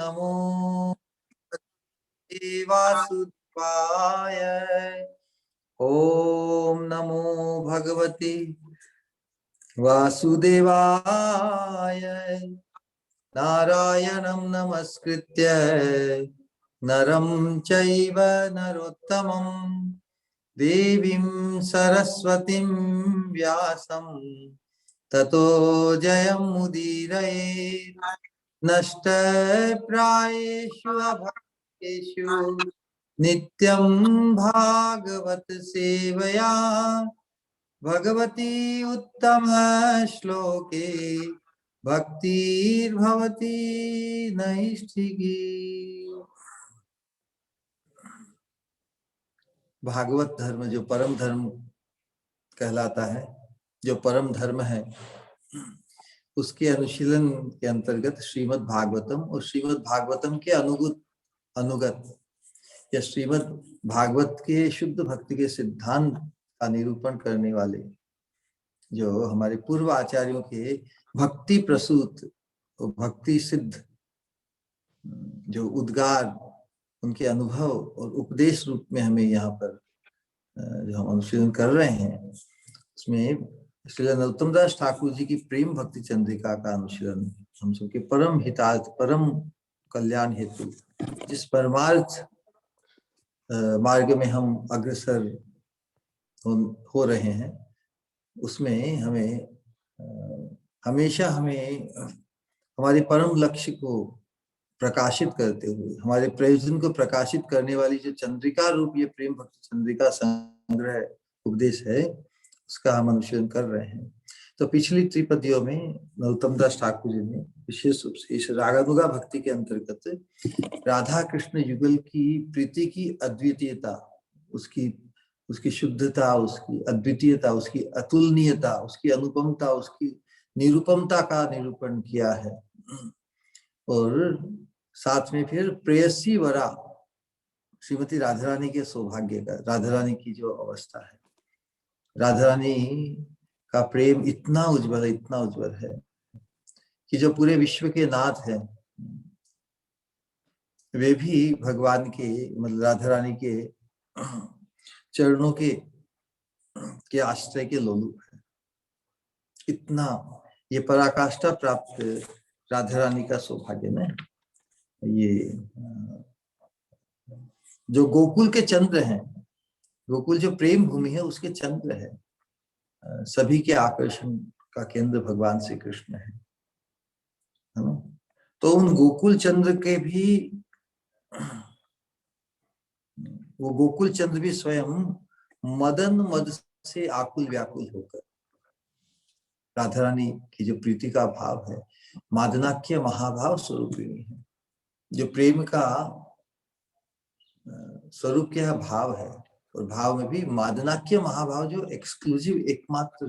नमो वासुदेवाय। ओम नमो भगवते वासुदेवाय। नारायणं नमस्कृत्य नरं चैव नरोत्तमं देवीं सरस्वतीं व्यासं ततो जयमुदीरये। नष्टप्रायेषु अभागेषु नित्यं भागवत सेवया भगवती उत्तम श्लोके भक्तिर्भवती नैष्ठिकी। भागवत धर्म जो परम धर्म कहलाता है, जो परम धर्म है, उसके अनुशीलन के अंतर्गत श्रीमद् भागवतम और श्रीमद् भागवतम के अनुगत या श्रीमद् भागवत के शुद्ध भक्ति के सिद्धांत का निरूपण करने वाले जो हमारे पूर्व आचार्यों के भक्ति प्रसूत और भक्ति सिद्ध जो उद्गार, उनके अनुभव और उपदेश रूप में हमें यहाँ पर जो हम अनुशीलन कर रहे हैं, उसमें श्री नरोत्तम दास ठाकुर जी की प्रेम भक्ति चंद्रिका का अनुशीलन हम सबके परम हितार्थ, परम कल्याण हेतु जिस परमार्थ मार्ग में हम अग्रसर हो रहे हैं, उसमें हमें हमेशा हमें हमारे परम लक्ष्य को प्रकाशित करते हुए, हमारे प्रयोजन को प्रकाशित करने वाली जो चंद्रिका रूप ये प्रेम भक्ति चंद्रिका संग्रह उपदेश है, उसका हम अनुशीलन कर रहे हैं। तो पिछली त्रिपदियों में नरोत्तम दास ठाकुर जी ने विशेष रूप से इस रागानुगा भक्ति के अंतर्गत राधा कृष्ण युगल की प्रीति की अद्वितीयता, उसकी शुद्धता, उसकी अद्वितीयता, उसकी अतुलनीयता, उसकी अनुपमता, उसकी निरुपमता का निरूपण किया है। और साथ में फिर प्रेयसी वरा श्रीमती राधा रानी के सौभाग्य का, राधा रानी की जो अवस्था है, राधा रानी का प्रेम इतना उज्जवल है, इतना उज्जवल है कि जो पूरे विश्व के नाथ हैं, वे भी भगवान के मतलब राधा रानी के चरणों के आश्रय के लोलुप है। इतना ये पराकाष्ठा प्राप्त राधा रानी का सौभाग्य में ये जो गोकुल के चंद्र हैं, गोकुल जो प्रेम भूमि है उसके चंद्र है, सभी के आकर्षण का केंद्र भगवान श्री कृष्ण है ना। तो उन गोकुल चंद्र के भी, वो गोकुल चंद्र भी स्वयं मदन मद से आकुल व्याकुल होकर राधा रानी की जो प्रीति का भाव है, मादनाक्य महाभाव स्वरूपिणी है। जो प्रेम का स्वरूप क्या भाव है, और भाव में भी मादनाक्य महाभाव जो एक्सक्लूसिव एकमात्र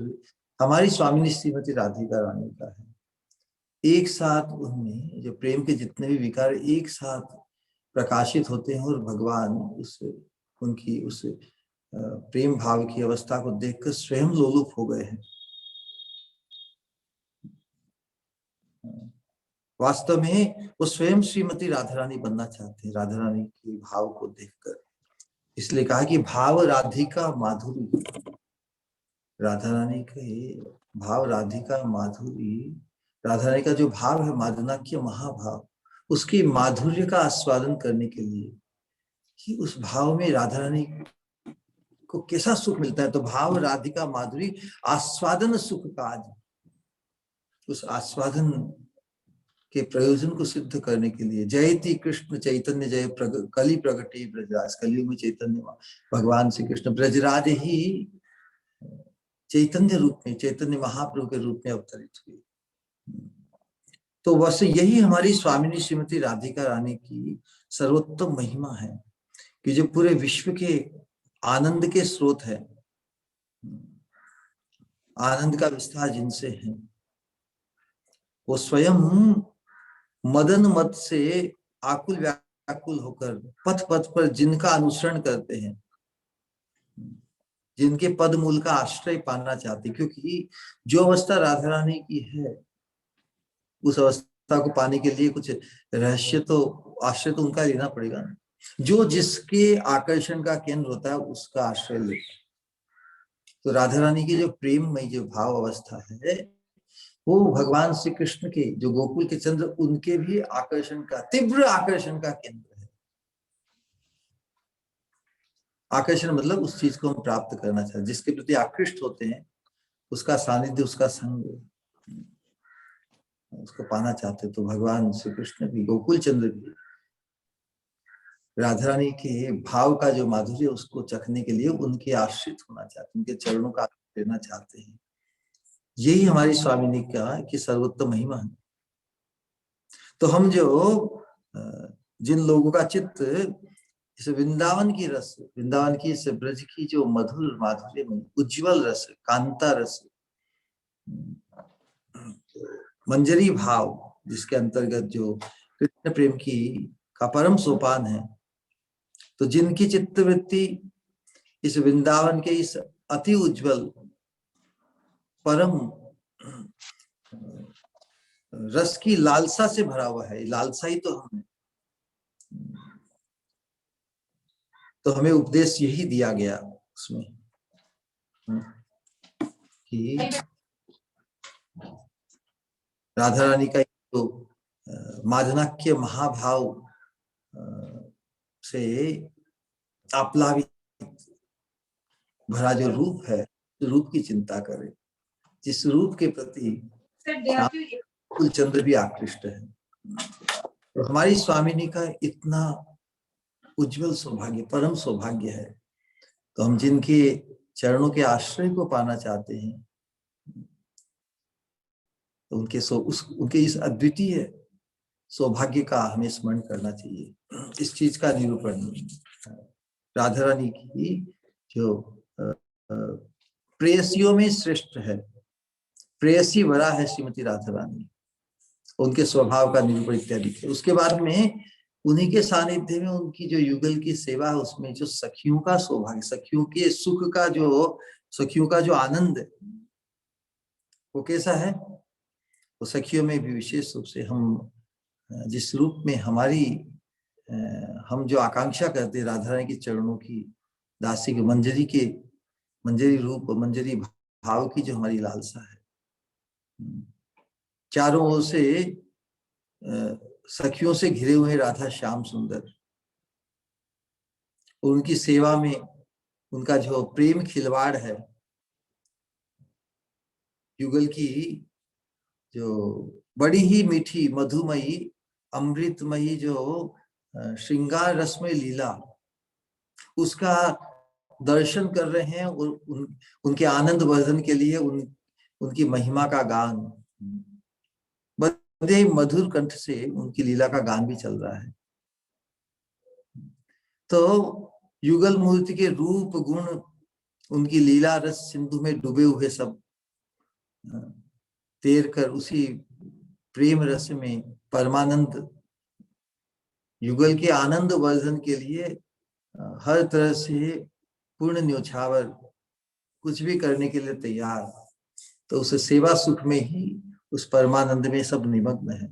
हमारी स्वामिनी श्रीमती राधिका रानी का है। एक साथ उनमें जो प्रेम के जितने भी विकार एक साथ प्रकाशित होते हैं और भगवान उनकी उस प्रेम भाव की अवस्था को देखकर स्वयं लोलुप हो गए हैं। वास्तव में वो स्वयं श्रीमती राधा रानी बनना चाहते हैं, राधा रानी के भाव को देखकर। इसलिए कहा कि भाव राधिका माधुरी, राधा रानी के भाव राधिका माधुरी, राधा रानी का जो भाव है मादनाक्य महाभाव, उसकी माधुर्य का आस्वादन करने के लिए कि उस भाव में राधा रानी को कैसा सुख मिलता है, तो भाव राधिका माधुरी आस्वादन सुख काज, उस आस्वादन के प्रयोजन को सिद्ध करने के लिए जयति कृष्ण चैतन्य जय कली प्रगटे ब्रजराज, कलियुग में चैतन्य भगवान श्री कृष्ण ब्रजराज ही चैतन्य रूप में, चैतन्य महाप्रभु के रूप में अवतरित हुए। तो वैसे यही हमारी स्वामिनी श्रीमती राधिका रानी की सर्वोत्तम महिमा है कि जो पूरे विश्व के आनंद के स्रोत है, आनंद का विस्तार जिनसे है, वो स्वयं मदन मद से आकुल व्याकुल होकर पथ पथ पर जिनका अनुसरण करते हैं, जिनके पद मूल का आश्रय पाना चाहते, क्योंकि जो अवस्था राधा रानी की है उस अवस्था अवस्था को पाने के लिए कुछ रहस्य तो आश्रय तो उनका लेना पड़ेगा ना। जो जिसके आकर्षण का केंद्र होता है उसका आश्रय लेता है। तो राधा रानी की जो प्रेममय जो भाव अवस्था है वो भगवान श्री कृष्ण के जो गोकुल के चंद्र उनके भी आकर्षण का, तीव्र आकर्षण का केंद्र है। आकर्षण मतलब उस चीज को हम प्राप्त करना चाहते, जिसके प्रति आकृष्ट होते हैं, उसका सानिध्य, उसका संग, उसको पाना चाहते। तो भगवान श्री कृष्ण भी, गोकुल चंद्र भी राधा रानी के भाव का जो माधुर्य उसको चखने के लिए उनके आश्रित होना चाहते, उनके चरणों का लेना चाहते हैं। यही हमारी स्वामिनी का कि सर्वोत्तम महिमा है। तो हम जो जिन लोगों का चित्त इस वृंदावन की रस, वृंदावन की इस ब्रज की जो मधुर माधुर्य में उज्जवल रस, कांता रस, मंजरी भाव, जिसके अंतर्गत जो कृष्ण प्रेम की का परम सोपान है, तो जिनकी चित्तवृत्ति इस वृंदावन के इस अति उज्जवल परम रस की लालसा से भरा हुआ है, लालसा ही तो हमें, तो हमें उपदेश यही दिया गया उसमें कि राधा रानी का जो मादनाक्य महाभाव से आप्लावित भरा जो रूप है, रूप की चिंता करें, जिस रूप के प्रति कुल चंद्र भी आकृष्ट है। तो हमारी स्वामिनी का इतना उज्जवल सौभाग्य, परम सौभाग्य है। तो हम जिनके चरणों के आश्रय को पाना चाहते हैं, तो उनके इस अद्वितीय सौभाग्य का हमें स्मरण करना चाहिए। इस चीज का निरूपण राधा रानी की जो प्रेयसियों में श्रेष्ठ है, प्रेयसी वरा है श्रीमती राधा रानी, उनके स्वभाव का निरूपण इत्यादि है। उसके बाद में उन्हीं के सानिध्य में उनकी जो युगल की सेवा है, उसमें जो सखियों का सौभाग्य, सखियों के सुख का जो, सखियों का जो आनंद वो कैसा है, वो सखियों में भी विशेष रूप से हम जिस रूप में हमारी हम जो आकांक्षा करते हैं राधा रानी के चरणों की, दासी के मंजरी रूप, मंजरी भाव की जो हमारी लालसा है, चारों ओर से सखियों से घिरे हुए राधा श्याम सुंदर, उनकी सेवा में उनका जो प्रेम खिलवाड़ है, युगल की जो बड़ी ही मीठी मधुमयी अमृतमयी जो श्रृंगार रसमय लीला, उसका दर्शन कर रहे हैं और उनके आनंद वर्धन के लिए उनकी महिमा का गान, बड़े मधुर कंठ से उनकी लीला का गान भी चल रहा है। तो युगल मूर्ति के रूप गुण, उनकी लीला रस सिंधु में डूबे हुए सब तैर कर उसी प्रेम रस में परमानंद, युगल के आनंद वर्धन के लिए हर तरह से पूर्ण न्योछावर कुछ भी करने के लिए तैयार। तो उस सेवा सुख में ही, उस परमानंद में सब निमग्न है।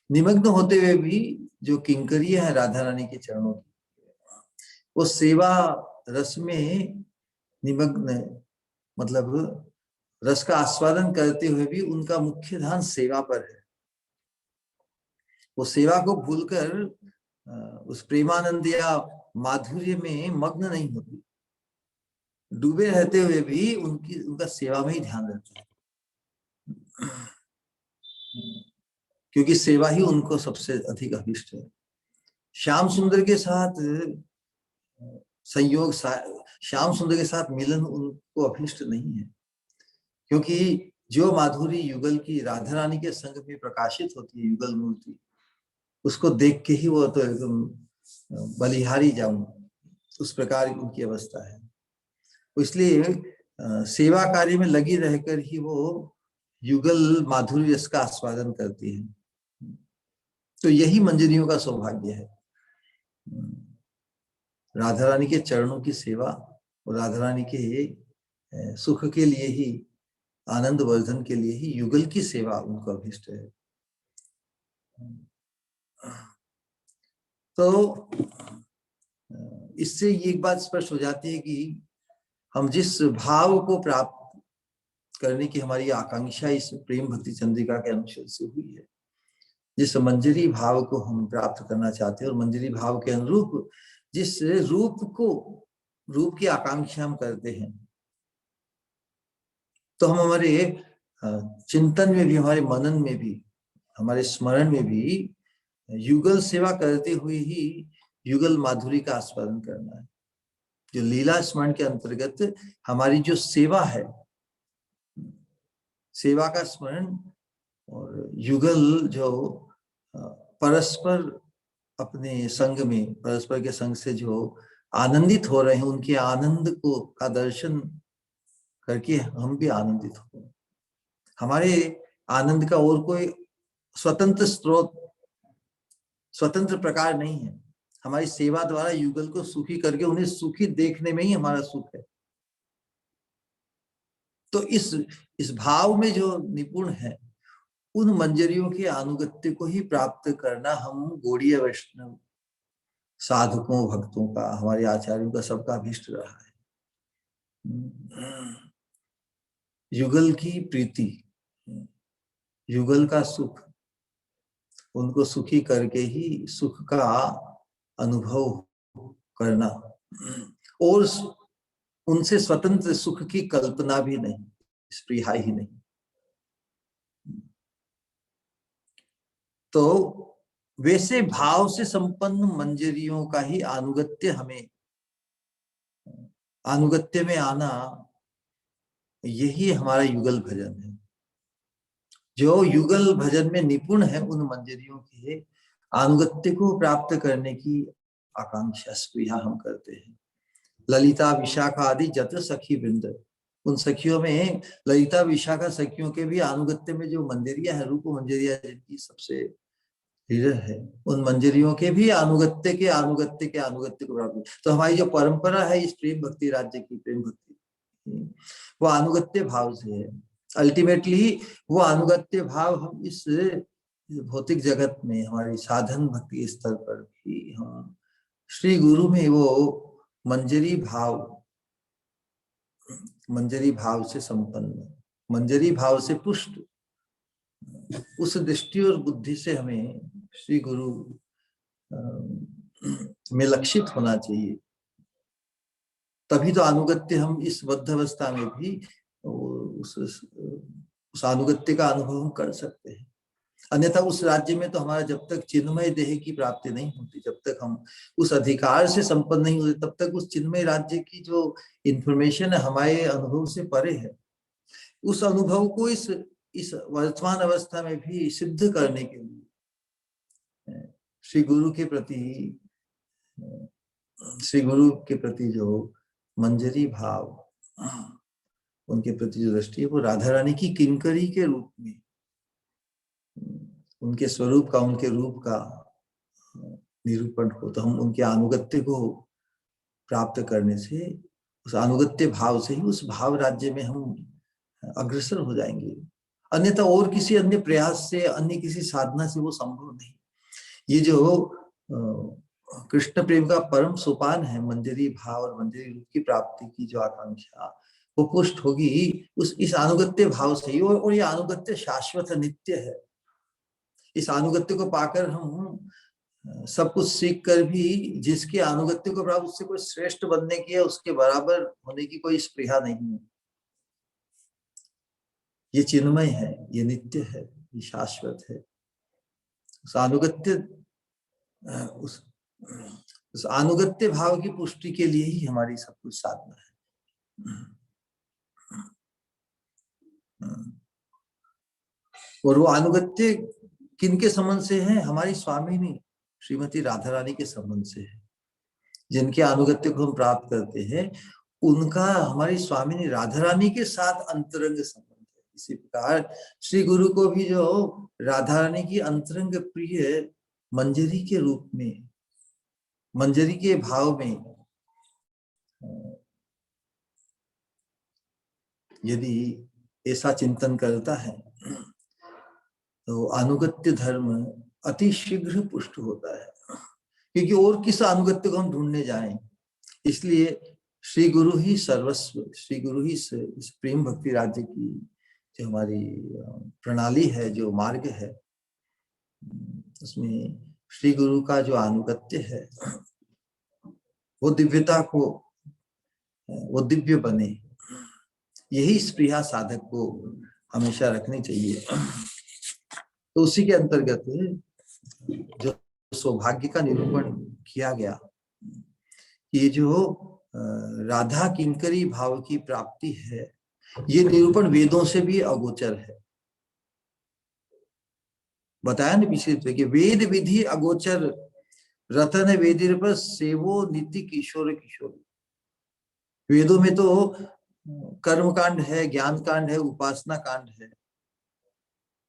निमग्न होते हुए भी जो किंकरी है राधा रानी के चरणों की, वो सेवा रस में निमग्न, मतलब रस का आस्वादन करते हुए भी उनका मुख्य ध्यान सेवा पर है। वो सेवा को भूलकर उस प्रेमानंद या माधुर्य में मग्न नहीं होती, डूबे रहते हुए भी उनका सेवा में ही ध्यान रहता है, क्योंकि सेवा ही उनको सबसे अधिक अभिष्ट है। श्याम सुंदर के साथ संयोग, श्याम सुंदर के साथ मिलन उनको अभिष्ट नहीं है, क्योंकि जो माधुरी युगल की राधा रानी के संग में प्रकाशित होती है, युगल मूर्ति, उसको देख के ही वो तो एकदम बलिहारी जाऊं, उस प्रकार की उनकी अवस्था है। इसलिए सेवा कार्य में लगी रहकर ही वो युगल माधुर्य रस का आस्वादन करती है। तो यही मंजरियों का सौभाग्य है, राधा रानी के चरणों की सेवा और राधा रानी के सुख के लिए ही आनंद वर्धन के लिए ही युगल की सेवा उनको अभिष्ट है। तो इससे ये एक बात स्पष्ट हो जाती है कि हम जिस भाव को प्राप्त करने की हमारी आकांक्षा इस प्रेम भक्ति चंद्रिका के अनुच्छेद से हुई है, जिस मंजरी भाव को हम प्राप्त करना चाहते हैं और मंजरी भाव के अनुरूप जिस रूप की आकांक्षा हम करते हैं, तो हम हमारे चिंतन में भी, हमारे मनन में भी, हमारे स्मरण में भी युगल सेवा करते हुए ही युगल माधुरी का आस्वादन करना है। जो लीला स्मरण के अंतर्गत हमारी जो सेवा है, सेवा का स्मरण और युगल जो परस्पर अपने संग में, परस्पर के संग से जो आनंदित हो रहे हैं, उनके आनंद को का दर्शन करके हम भी आनंदित हो। हमारे आनंद का और कोई स्वतंत्र स्रोत, स्वतंत्र प्रकार नहीं है। हमारी सेवा द्वारा युगल को सुखी करके उन्हें सुखी देखने में ही हमारा सुख है। तो इस भाव में जो निपुण है, उन मंजरियों के अनुगत्य को ही प्राप्त करना हम गौड़ीय वैष्णव साधकों, भक्तों का, हमारे आचार्यों का, सबका अभिष्ट रहा है। युगल की प्रीति, युगल का सुख, उनको सुखी करके ही सुख का अनुभव करना, और उनसे स्वतंत्र सुख की कल्पना भी नहीं, स्पृहा ही नहीं। तो वैसे भाव से संपन्न मंजरियों का ही अनुगत्य में आना, यही हमारा युगल भजन है। जो युगल भजन में निपुण है, उन मंजरियों के अनुगत्य को प्राप्त करने की आकांक्षा, स्पृहा हम करते हैं। ललिता विशाखा आदि जत्र सखी वृंद, उन सखियों में ललिता विशाखा सखियों के भी अनुगत्य में जो मंजरियां है, रूप मंजरियां जिनकी सबसे हृदय है, उन मंजरियों के भी अनुगत्य के अनुगत्य को प्राप्त। तो हमारी जो परंपरा है इस प्रेम भक्ति राज्य की, प्रेम भक्ति, वो अनुगत्य भाव से है। अल्टीमेटली वो अनुगत्य भाव हम इस भौतिक जगत में, हमारी साधन भक्ति स्तर पर भी हम श्री गुरु में वो मंजरी भाव से संपन्न, मंजरी भाव से पुष्ट, उस दृष्टि और बुद्धि से हमें श्री गुरु में लक्षित होना चाहिए। तभी तो अनुगत्य हम इस बद्ध अवस्था में भी उस अनुगत्य का अनुभव हम कर सकते हैं। अन्यथा उस राज्य में तो हमारा जब तक चिन्मय देह की प्राप्ति नहीं होती, जब तक हम उस अधिकार से संपन्न नहीं होते, तब तक उस चिन्मय राज्य की जो इंफॉर्मेशन है हमारे अनुभव से परे है। उस अनुभव को इस वर्तमान अवस्था में भी सिद्ध करने के लिए श्री गुरु के प्रति जो मंजरी भाव, उनके प्रति जो दृष्टि है, वो राधा रानी की किंकरी के रूप में, उनके स्वरूप का, उनके रूप का निरूपण हो। तो हम उनके अनुगत्य को प्राप्त करने से, उस अनुगत्य भाव से ही उस भाव राज्य में हम अग्रसर हो जाएंगे। अन्यथा और किसी अन्य प्रयास से, अन्य किसी साधना से वो संभव नहीं। ये जो कृष्ण प्रेम का परम सोपान है, मंजरी भाव और मंजरी रूप की प्राप्ति की जो आकांक्षा, वो पुष्ट होगी इस अनुगत्य भाव से ही। और ये अनुगत्य शाश्वत नित्य है। इस अनुगत्य को पाकर हम सब कुछ सीख कर भी जिसके अनुगत्य को प्राप्त, उससे कोई श्रेष्ठ बनने की है, उसके बराबर होने की कोई स्पृहा नहीं है। ये चिन्मय है, ये नित्य है, ये शाश्वत है। उस अनुगत्य भाव की पुष्टि के लिए ही हमारी सब कुछ साधना है। और वो अनुगत्य किनके संबंध से है? हमारी स्वामिनी श्रीमती राधा रानी के संबंध से है। जिनके अनुगत्य को हम प्राप्त करते हैं, उनका हमारी स्वामिनी राधा रानी के साथ अंतरंग संबंध है। इसी प्रकार श्री गुरु को भी जो राधा रानी की अंतरंग प्रिय मंजरी के रूप में, मंजरी के भाव में यदि ऐसा चिंतन करता है तो अनुगत्य धर्म अति शीघ्र पुष्ट होता है, क्योंकि और किस अनुगत्य को हम ढूंढने जाएं। इसलिए श्री गुरु ही सर्वस्व, श्री गुरु ही इस प्रेम भक्ति राज्य की जो हमारी प्रणाली है, जो मार्ग है, उसमें श्री गुरु का जो अनुगत्य है वो दिव्यता को, वो दिव्य बने, यही स्पृहा साधक को हमेशा रखनी चाहिए। तो उसी के अंतर्गत जो सौभाग्य का निरूपण किया गया, ये जो राधा किंकरी भाव की प्राप्ति है, ये निरूपण वेदों से भी अगोचर है। बताया ना पिछले कि वेद विधि अगोचर रतन वेदिर पर सेवो नित्य किशोर किशोर। वेदों में तो कर्म कांड है, ज्ञान कांड है, उपासना कांड है।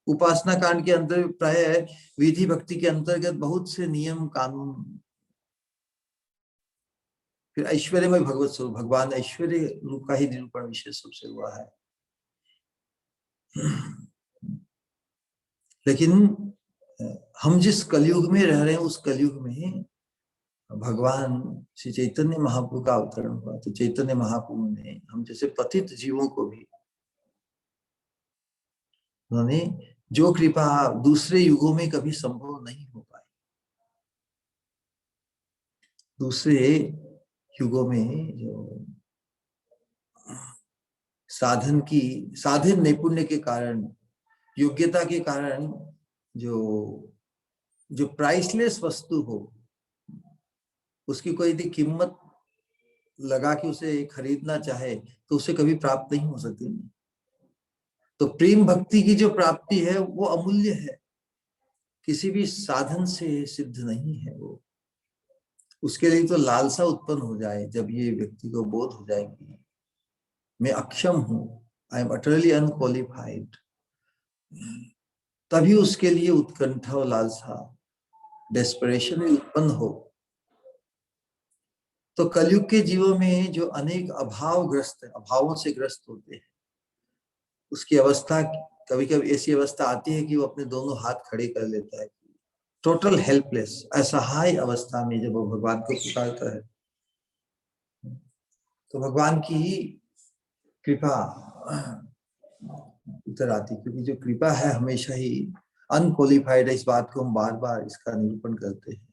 उपासना कांड के अंदर प्राय विधि भक्ति के अंतर्गत बहुत से नियम कानून, फिर ऐश्वर्यमय भगवत स्वरूप, भगवान ऐश्वर्य रूप का ही निरूपण विशेष रूप से हुआ है। लेकिन हम जिस कलयुग में रह रहे हैं, उस कलयुग में भगवान श्री चैतन्य महाप्रभु का अवतरण हुआ। तो चैतन्य महाप्रभु ने हम जैसे पतित जीवों को भी, उन्होंने जो कृपा दूसरे युगों में कभी संभव नहीं हो पाई, दूसरे युगों में जो साधन नैपुण्य के कारण, योग्यता के कारण जो प्राइसलेस वस्तु हो, उसकी कोई यदि कीमत लगा के उसे खरीदना चाहे तो उसे कभी प्राप्त नहीं हो सकती। तो प्रेम भक्ति की जो प्राप्ति है वो अमूल्य है, किसी भी साधन से सिद्ध नहीं है वो। उसके लिए तो लालसा उत्पन्न हो जाए, जब ये व्यक्ति को बोध हो जाएगी मैं अक्षम हूं, आई एम अटरली अनक्वालिफाइड, तभी उसके लिए उत्कंठा और लालसा, डेस्परेशन भी उत्पन्न हो। तो कलयुग के जीवों में जो अनेक अभावों से ग्रस्त होते हैं, उसकी अवस्था कभी कभी ऐसी अवस्था आती है कि वो अपने दोनों हाथ खड़े कर लेता है, टोटल हेल्पलेस, असहाय अवस्था में जब वो भगवान को पुकारता है तो भगवान की ही कृपा उतर आती, क्योंकि जो कृपा है हमेशा ही अनक्वालिफाइड है। इस बात को हम बार बार इसका निरूपण करते हैं।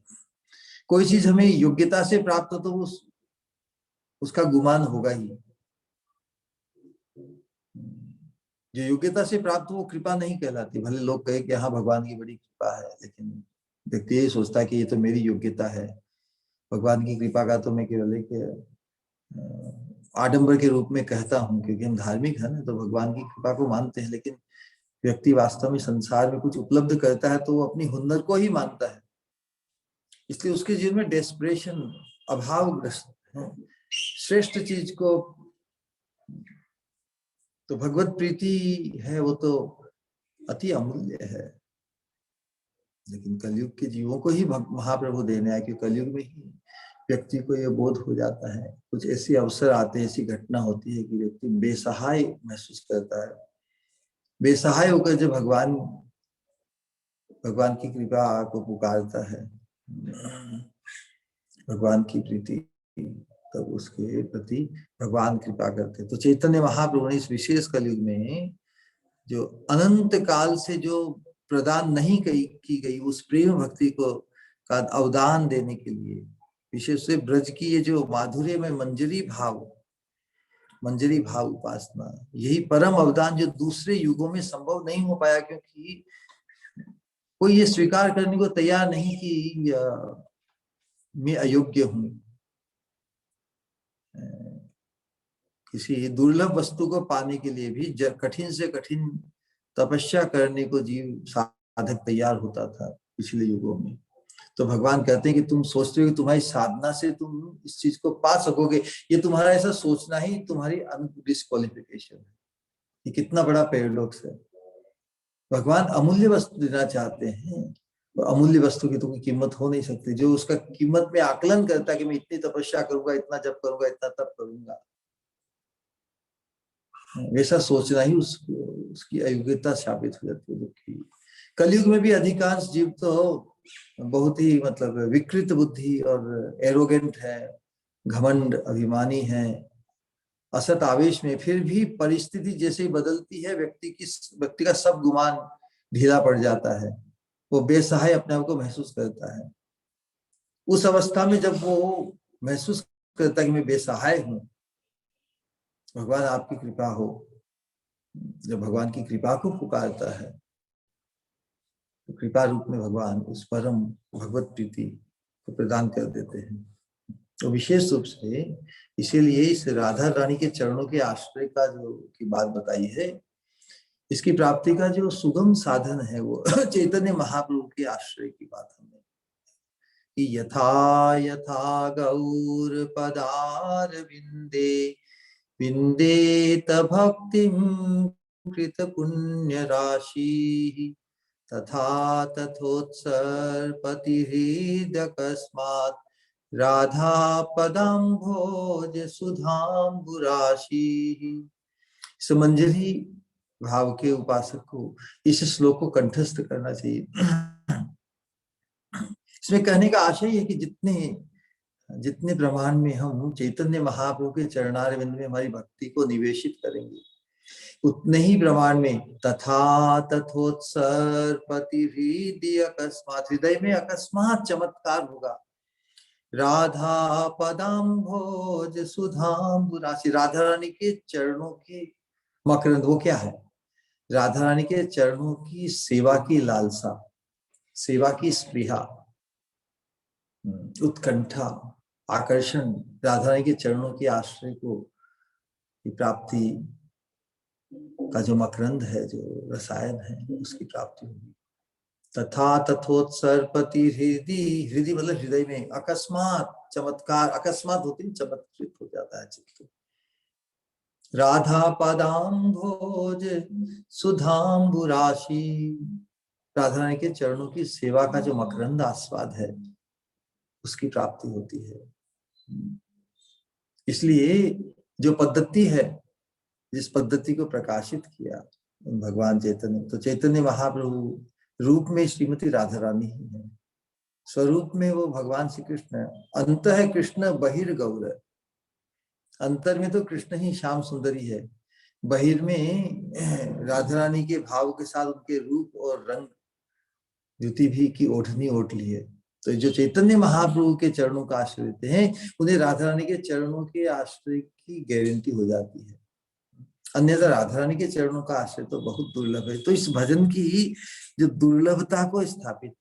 कोई चीज हमें योग्यता से प्राप्त हो तो उसका गुमान होगा ही। जो योग्यता से प्राप्त वो कृपा नहीं कहलाती। भले लोग कहे कि हाँ भगवान की बड़ी कृपा है, लेकिन व्यक्ति ये सोचता है कि ये तो मेरी योग्यता है, भगवान की कृपा का तो मैं केवल एक आडंबर के रूप में कहता हूँ, क्योंकि हम धार्मिक है ना, तो भगवान की कृपा को मानते हैं। लेकिन व्यक्ति वास्तव में संसार में कुछ उपलब्ध करता है तो वो अपनी हुनर को ही मानता है, इसलिए उसके जीवन में डेस्परेशन, अभावग्रस्त है श्रेष्ठ चीज को। तो भगवत प्रीति है वो तो अति अमूल्य है, लेकिन कलयुग के जीवों को ही महाप्रभु देने आए, क्योंकि कलयुग में ही व्यक्ति को यह बोध हो जाता है। कुछ ऐसे अवसर आते हैं, ऐसी घटना होती है कि व्यक्ति बेसहाय महसूस करता है। बेसहाय होकर जब भगवान की कृपा को पुकारता है, भगवान की प्रीति, तब उसके प्रति भगवान कृपा करते। तो चैतन्य महाप्रभु ने इस विशेष कलयुग में जो अनंत काल से जो प्रदान नहीं की गई उस प्रेम भक्ति को का अवदान देने के लिए, विशेष से ब्रज की ये जो माधुर्य में मंजरी भाव उपासना, यही परम अवदान जो दूसरे युगों में संभव नहीं हो पाया, क्योंकि कोई ये स्वीकार करने को तैयार नहीं कि मैं अयोग्य हूं। किसी दुर्लभ वस्तु को पाने के लिए भी कठिन से कठिन तपस्या करने को जीव साधक तैयार होता था पिछले युगों में। तो भगवान कहते हैं कि तुम सोचते हो कि तुम्हारी साधना से तुम इस चीज को पा सकोगे, ये तुम्हारा ऐसा सोचना ही तुम्हारी डिस्क्वालिफिकेशन है। ये कितना बड़ा पैराडॉक्स है। भगवान अमूल्य वस्तु देना चाहते हैं, तो अमूल्य वस्तु की तो कोई कीमत हो नहीं सकती। जो उसका कीमत में आकलन करता है कि मैं इतनी तपस्या करूंगा, इतना जप करूंगा, इतना तप करूंगा, वैसा सोचना ही उसकी अयोग्यता साबित हो जाती है। जबकि कलयुग में भी अधिकांश जीव तो बहुत ही मतलब विकृत बुद्धि और एरोगेंट है, घमंड, अभिमानी है, असत आवेश में, फिर भी परिस्थिति जैसे ही बदलती है व्यक्ति का सब गुमान ढीला पड़ जाता है। वो बेसहाय अपने आप को महसूस करता है। उस अवस्था में जब वो महसूस करता है कि मैं बेसहाय हूं, भगवान आपकी कृपा हो, जब भगवान की कृपा को पुकारता है तो कृपा रूप में भगवान उस परम भगवत प्रीति को प्रदान कर देते हैं। तो विशेष रूप से इसीलिए इस राधा रानी के चरणों के आश्रय का जो की बात बताई है, इसकी प्राप्ति का जो सुगम साधन है वो चैतन्य महाप्रभु के आश्रय की बात हमें कि यथा यथा गौर पदार विंदे विंदेत भक्तिम कृत पुण्य राशि तथा तथोत्सर्पति हृदकस्मात् राधा पदाम्भोज सुधाम्बुराशि। सुमंजरी भाव के उपासक को इस श्लोक को कंठस्थ करना चाहिए। इसमें कहने का आशय है कि जितने जितने प्रमाण में हम चैतन्य महाप्रभु के चरणारविंद में हमारी भक्ति को निवेशित करेंगे, उतने ही प्रमाण में तथा तथोत्सर्पति हृदय अकस्मात, हृदय में अकस्मात चमत्कार होगा। राधा पदाम्भोज सुधाम्बु राशि, राधा रानी के चरणों के मकरंद, वो क्या है? राधा रानी के चरणों की सेवा की लालसा, सेवा की स्पृहा, उत्कंठा, आकर्षण, राधा रानी के चरणों के आश्रय को की प्राप्ति का जो मकरंद है, जो रसायन है, उसकी प्राप्ति होगी। तथा तथोत्सर्पति हृदय, हृदय मतलब हृदय में, अकस्मात चमत्कार, अकस्मात होती चमत्कृत हो जाता है चित्त। राधा पदाम्भोज सुधाम्बु राशि, राधा रानी के चरणों की सेवा का जो मकरंद आस्वाद है उसकी प्राप्ति होती है। इसलिए जो पद्धति है, जिस पद्धति को प्रकाशित किया भगवान चैतन्य, तो चैतन्य महाप्रभु रूप में श्रीमती राधा रानी ही है, स्वरूप में वो भगवान श्री कृष्ण है। अंत है कृष्ण बहिर्गौर, अंतर में तो कृष्ण ही श्याम सुंदरी है, बहिर में राधा रानी के भाव के साथ उनके रूप और रंग द्युति भी की ओढ़नी ओढ़ ली है। तो जो चैतन्य महाप्रभु के चरणों का आश्रय लेते हैं, उन्हें राधा रानी के चरणों के आश्रय की गारंटी हो जाती है। अन्यथा राधा रानी के चरणों का आश्रय तो बहुत दुर्लभ है। तो इस भजन की जो दुर्लभता को स्थापित,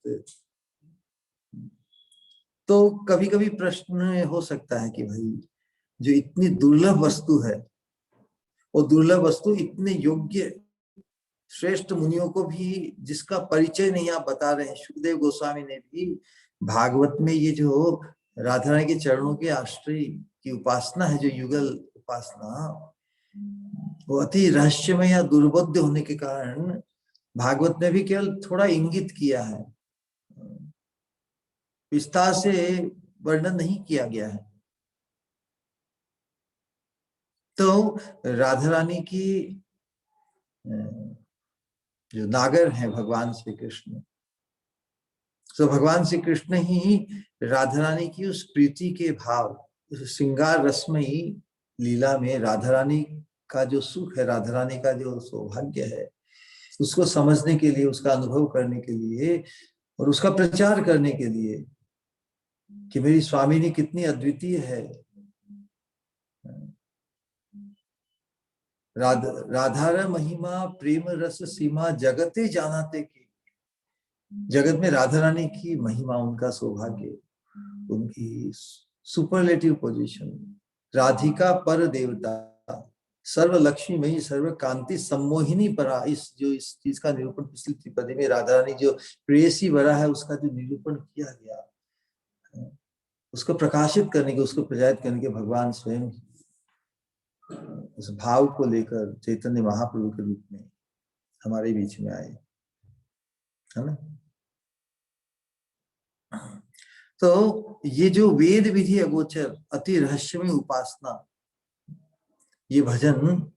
तो कभी कभी प्रश्न हो सकता है कि भाई जो इतनी दुर्लभ वस्तु है, वो दुर्लभ वस्तु इतने योग्य श्रेष्ठ मुनियों को भी जिसका परिचय नहीं आप बता रहे हैं, सुखदेव गोस्वामी ने भी भागवत में ये जो राधा रानी के चरणों के आश्रय की उपासना है, जो युगल उपासना, वो अति रहस्यमय या दुर्बोध होने के कारण भागवत ने भी केवल थोड़ा इंगित किया है, विस्तार से वर्णन नहीं किया गया है। तो राधा रानी की जो नागर है भगवान श्री कृष्ण, तो भगवान श्री कृष्ण ही राधा रानी की उस प्रीति के भाव, उस श्रृंगार रसमयी लीला में राधा रानी का जो सुख है, राधा रानी का जो सौभाग्य है, उसको समझने के लिए, उसका अनुभव करने के लिए और उसका प्रचार करने के लिए कि मेरी स्वामिनी कितनी अद्वितीय है। राधा महिमा प्रेम रस सीमा जगते जानते की, जगत में राधा रानी की महिमा, उनका सौभाग्य, उनकी सुपरलेटिव पोजीशन, राधिका पर देवता, सर्व लक्ष्मीमयी, सर्व कांति सम्मोहिनी परा, इस चीज का निरूपण पिछली त्रिपदी में राधा रानी जो प्रेयसी वरा है उसका जो निरूपण किया गया, उसको प्रकाशित करने के, उसको प्रचारित करने के भगवान स्वयं उस भाव को लेकर चैतन्य महाप्रभु के रूप में हमारे बीच में आए, है ना। तो ये जो वेद विधि अगोचर अति रहस्यमय उपासना, ये भजन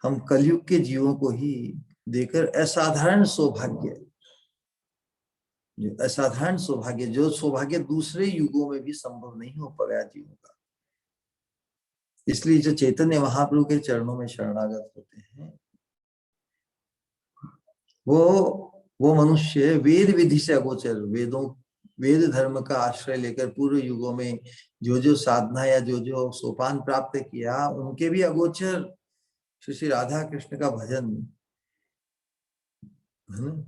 हम कलयुग के जीवों को ही देकर असाधारण सौभाग्य, जो असाधारण सौभाग्य, जो सौभाग्य दूसरे युगों में भी संभव नहीं हो पाया जीवों का। इसलिए जो चैतन्य महाप्रभु के चरणों में शरणागत होते हैं, वो मनुष्य वेद विधि से अगोचर, वेद धर्म का आश्रय लेकर पूर्व युगों में जो जो साधना या जो जो सोपान प्राप्त किया, उनके भी अगोचर श्री श्री राधा कृष्ण का भजन है ना,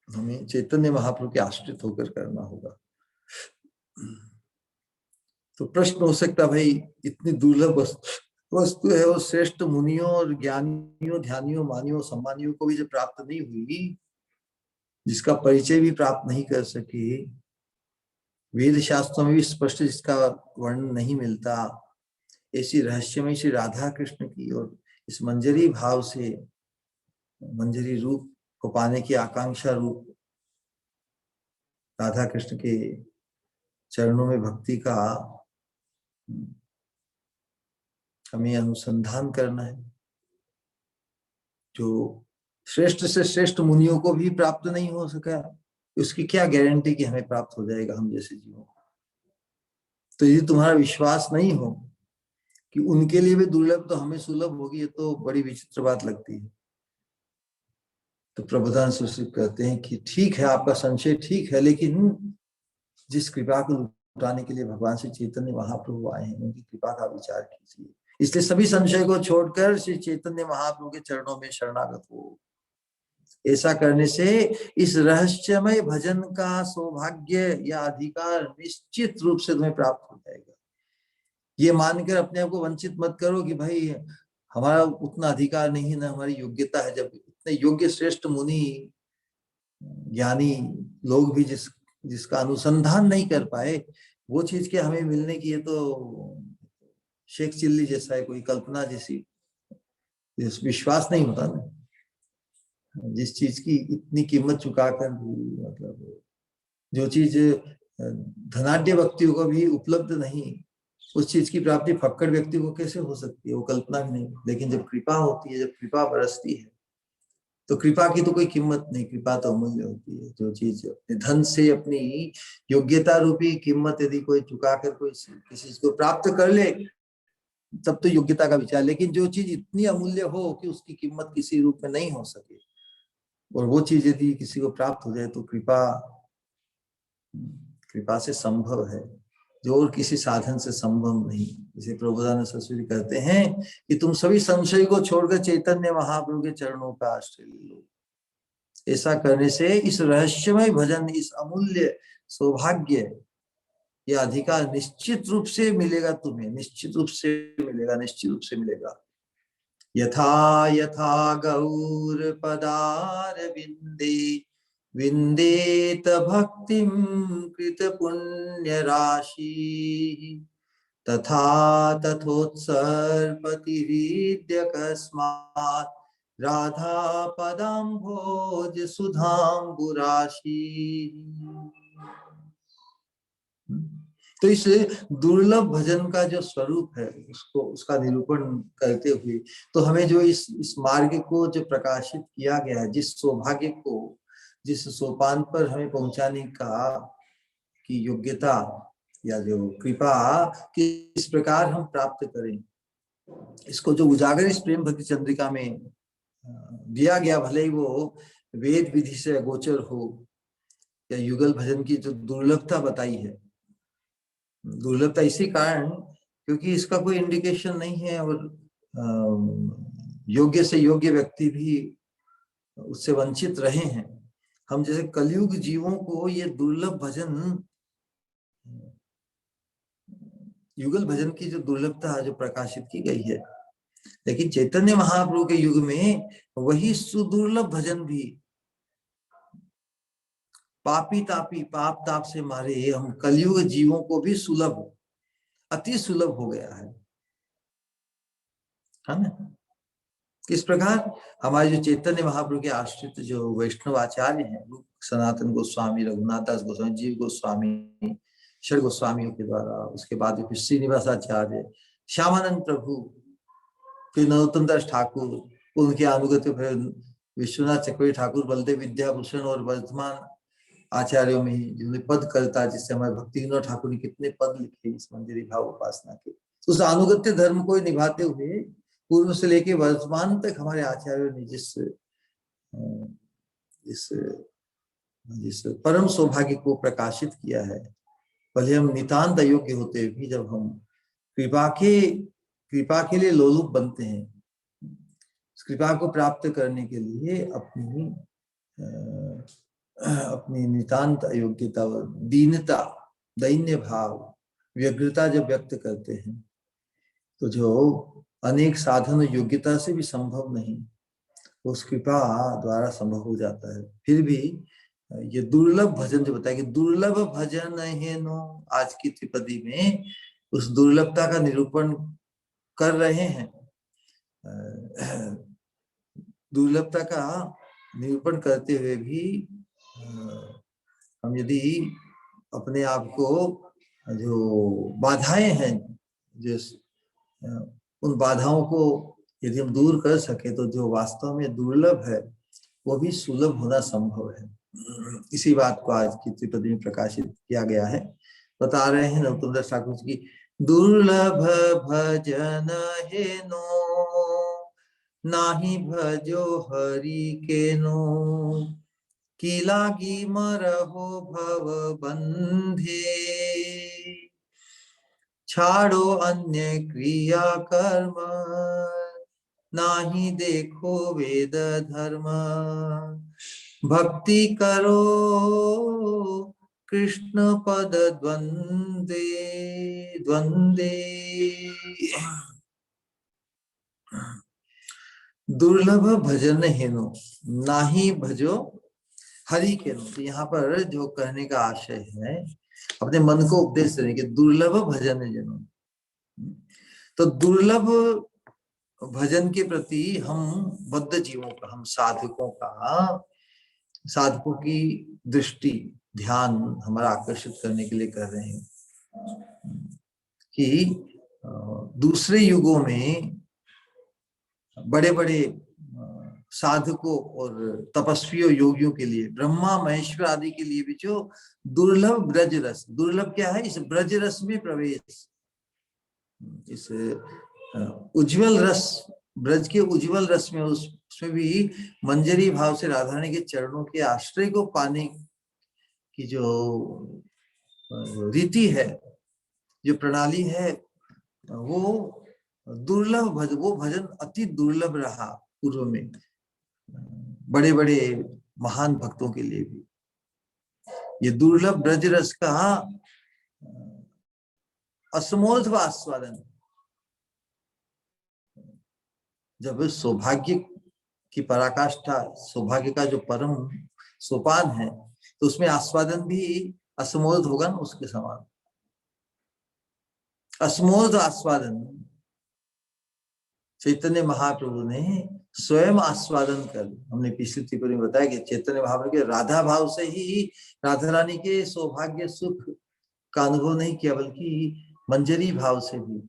हमें चैतन्य महाप्रभु के आश्रित होकर करना होगा। तो प्रश्न हो सकता, भाई इतनी दुर्लभ वस्तु है, वो श्रेष्ठ मुनियों और ज्ञानियों, ध्यानियों, मानियों, सम्मानियों को भी जब प्राप्त नहीं हुई, जिसका परिचय भी प्राप्त नहीं कर सके, वेद शास्त्रों में भी स्पष्ट जिसका वर्णन नहीं मिलता, ऐसी रहस्यमय श्री राधा कृष्ण की और इस मंजरी भाव से, मंजरी रूप को पाने की आकांक्षा रूप राधा कृष्ण के चरणों में भक्ति का हमें अनुसंधान करना है, जो श्रेष्ठ से श्रेष्ठ मुनियों को भी प्राप्त नहीं हो सका, उसकी क्या गारंटी कि हमें प्राप्त हो जाएगा हम जैसे जीवों को। तो यदि तुम्हारा विश्वास नहीं हो कि उनके लिए भी दुर्लभ तो हमें सुलभ होगी, ये तो बड़ी विचित्र बात लगती है। तो प्रबोधान सुश्री कहते हैं कि ठीक है, आपका संशय ठीक है, लेकिन जिस कृपा को लुटाने के लिए भगवान श्री चैतन्य महाप्रभु आए हैं, उनकी कृपा का विचार कीजिए। इसलिए सभी संशय को छोड़कर श्री चैतन्य महाप्रभु के चरणों में शरणागत हो। ऐसा करने से इस रहस्यमय भजन का सौभाग्य या अधिकार निश्चित रूप से तुम्हें प्राप्त हो जाएगा। ये मानकर अपने आप को वंचित मत करो कि भाई हमारा उतना अधिकार नहीं है, ना हमारी योग्यता है। जब इतने योग्य श्रेष्ठ मुनि ज्ञानी लोग भी जिसका अनुसंधान नहीं कर पाए, वो चीज के हमें मिलने की, ये तो शेख चिल्ली जैसा है, कोई कल्पना जैसी, विश्वास नहीं होता ना। जिस चीज की इतनी कीमत चुकाकर, मतलब जो चीज धनाढ्य व्यक्तियों को भी उपलब्ध नहीं, उस चीज की प्राप्ति फक्कड़ व्यक्ति को कैसे हो सकती है, वो कल्पना भी नहीं। लेकिन जब कृपा होती है, जब कृपा बरसती है, तो कृपा की तो कोई कीमत नहीं, कृपा तो अमूल्य होती है। जो चीज अपने धन से, अपनी योग्यता रूपी कीमत यदि कोई चुकाकर कोई किसी चीज को प्राप्त कर ले, तब तो योग्यता का विचार। लेकिन जो चीज इतनी अमूल्य हो कि उसकी कीमत किसी रूप में नहीं हो सके, और वो चीज यदि किसी को प्राप्त हो जाए, तो कृपा से संभव है, जो और किसी साधन से संभव नहीं। जैसे प्रबोधानंद सरस्वती कहते हैं कि तुम सभी संशय को छोड़कर चैतन्य महाप्रभु के चरणों का आश्रय ले लो। ऐसा करने से इस रहस्यमय भजन, इस अमूल्य सौभाग्य या अधिकार निश्चित रूप से मिलेगा तुम्हें, निश्चित रूप से मिलेगा, निश्चित रूप से मिलेगा। यथा यथा गौर पदार विंदे विंदेत भक्तिं कृत पुण्य राशि, तथा तथोत्सर्पतिरीद्यकस्मात् राधा पदाम्भोज सुधाम्बुराशि। तो इस दुर्लभ भजन का जो स्वरूप है, उसका निरूपण करते हुए, तो हमें जो इस मार्ग को जो प्रकाशित किया गया है, जिस सौभाग्य को, जिस सोपान पर हमें पहुंचाने का की योग्यता या जो कृपा किस प्रकार हम प्राप्त करें, इसको जो उजागर इस प्रेम भक्ति चंद्रिका में दिया गया, भले ही वो वेद विधि से अगोचर हो, या युगल भजन की जो दुर्लभता बताई है, दुर्लभता इसी कारण क्योंकि इसका कोई इंडिकेशन नहीं है, और योग्य से योग्य व्यक्ति भी उससे वंचित रहे हैं। हम जैसे कलयुग जीवों को ये दुर्लभ भजन, युगल भजन की जो दुर्लभता जो प्रकाशित की गई है, लेकिन चैतन्य महाप्रभु के युग में वही सुदुर्लभ भजन भी पापी तापी पाप ताप से मारे हम कलयुग जीवों को भी सुलभ, अति सुलभ हो गया है ना। किस प्रकार हमारे जो चैतन्य महाप्रभु के आश्रित जो वैष्णव आचार्य हैं, सनातन गोस्वामी, रघुनाथ दास गोस्वामी, जीव गोस्वामी, शर गोस्वामियों के द्वारा, उसके बाद फिर श्रीनिवास आचार्य, श्यामानंद प्रभु, फिर नरोत्तम दास ठाकुर, उनके अनुगत्य फिर विश्वनाथ चक्रवर्ती ठाकुर, बलदेव विद्याभूषण और वर्तमान आचार्यों में ही जिन्होंने पद करता, जिससे हमारे भक्ति विनोद ठाकुर ने कितने पद लिखे इस मंजरी भाव उपासना के। उस अनुगत्य धर्म को निभाते हुए पूर्व से लेके वर्तमान तक हमारे आचार्यों ने जिस परम सौभाग्य को प्रकाशित किया है, भले हम नितांत अयोग्य होते भी, जब हम कृपा के लिए लोलुप बनते हैं, कृपा को प्राप्त करने के लिए अपनी नितांत अयोग्यता, दीनता, दैन्य भाव, व्यग्रता जब व्यक्त करते हैं, तो जो अनेक साधन योग्यता से भी संभव नहीं, उस कृपा द्वारा संभव हो जाता है। फिर भी ये दुर्लभ भजन जो बताया कि दुर्लभ भजन है नो, आज की त्रिपदी में उस दुर्लभता का निरूपण कर रहे हैं। दुर्लभता का निरूपण करते हुए भी हम यदि अपने आप को, जो बाधाएं हैं, जो उन बाधाओं को यदि हम दूर कर सके, तो जो वास्तव में दुर्लभ है वो भी सुलभ होना संभव है। इसी बात को आज की त्रिपदी में प्रकाशित किया गया है। बता रहे हैं नरोत्तम दास ठाकुर की, दुर्लभ भजन है नो, नाही भजो हरि के नो, की लागी मरहो भव बंधे, छाड़ो अन्य क्रिया कर्म, नाही देखो वेद धर्म, भक्ति करो कृष्ण पद द्वंद्वे द्वंद्वे। दुर्लभ भजन हेनो, नाही भजो हरि के नो। तो यहाँ पर जो कहने का आशय है, अपने मन को उपदेश देने के, दुर्लभ भजन जनो। तो दुर्लभ भजन के प्रति हम बद्ध जीवों का, हम साधकों की दृष्टि, ध्यान हमारा आकर्षित करने के लिए कर रहे हैं कि दूसरे युगों में बड़े बड़े साधकों और तपस्वियों, योगियों के लिए, ब्रह्मा महेश्वर आदि के लिए भी जो दुर्लभ ब्रज रस, दुर्लभ क्या है, इस ब्रज रस में प्रवेश, इस उज्जवल रस, ब्रज के उज्जवल रस में, उसमें भी मंजरी भाव से राधा रानी के चरणों के आश्रय को पाने की जो रीति है, जो प्रणाली है, वो दुर्लभ भजन, वो भजन अति दुर्लभ रहा पूर्व में बड़े बड़े महान भक्तों के लिए भी। ये दुर्लभ ब्रज रस का असमोध आस्वादन, जब सौभाग्य की पराकाष्ठा, सौभाग्य का जो परम सोपान है, तो उसमें आस्वादन भी असमोध होगा ना उसके समान। असमोध आस्वादन चैतन्य महाप्रभु ने स्वयं आस्वादन कर, हमने पिछली टिप्पणी में बताया कि चैतन्य महाप्रभु के राधा भाव से ही राधा रानी के सौभाग्य सुख का अनुभव नहीं किया, बल्कि मंजरी भाव से भी,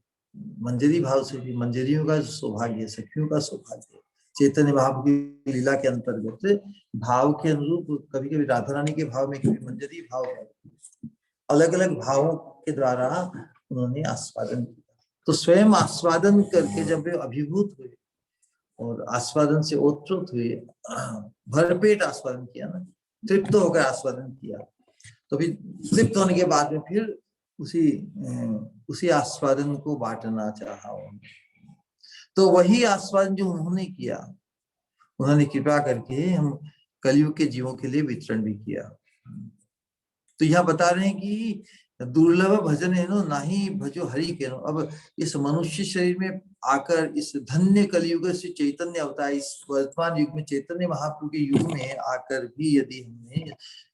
मंजरियों का सौभाग्य, सखियों का सौभाग्य, चैतन्य महाप्रभु की लीला के अंतर्गत भाव के अनुरूप, कभी कभी राधा रानी के भाव में, कभी मंजरी भाव में, अलग अलग भावों के द्वारा उन्होंने आस्वादन किया। तो स्वयं आस्वादन करके जब वे अभिभूत हुए और आस्वादन से ओतप्रोत हुए, भरपेट आस्वादन किया ना, तृप्त होकर आस्वादन किया, तो फिर तृप्त होने के बाद में फिर उसी आस्वादन को बांटना चाहा उन्होंने। तो वही आस्वादन जो उन्होंने किया, उन्होंने कृपा करके हम कलयुग के जीवों के लिए वितरण भी किया। तो यहाँ बता रहे हैं कि दुर्लभ भजन है नो, नाही भजो हरि के नो। अब इस मनुष्य शरीर में आकर, इस धन्य कलयुग से चैतन्य अवतार, इस वर्तमान युग में चैतन्य महाप्रभु के युग में आकर भी यदि हमने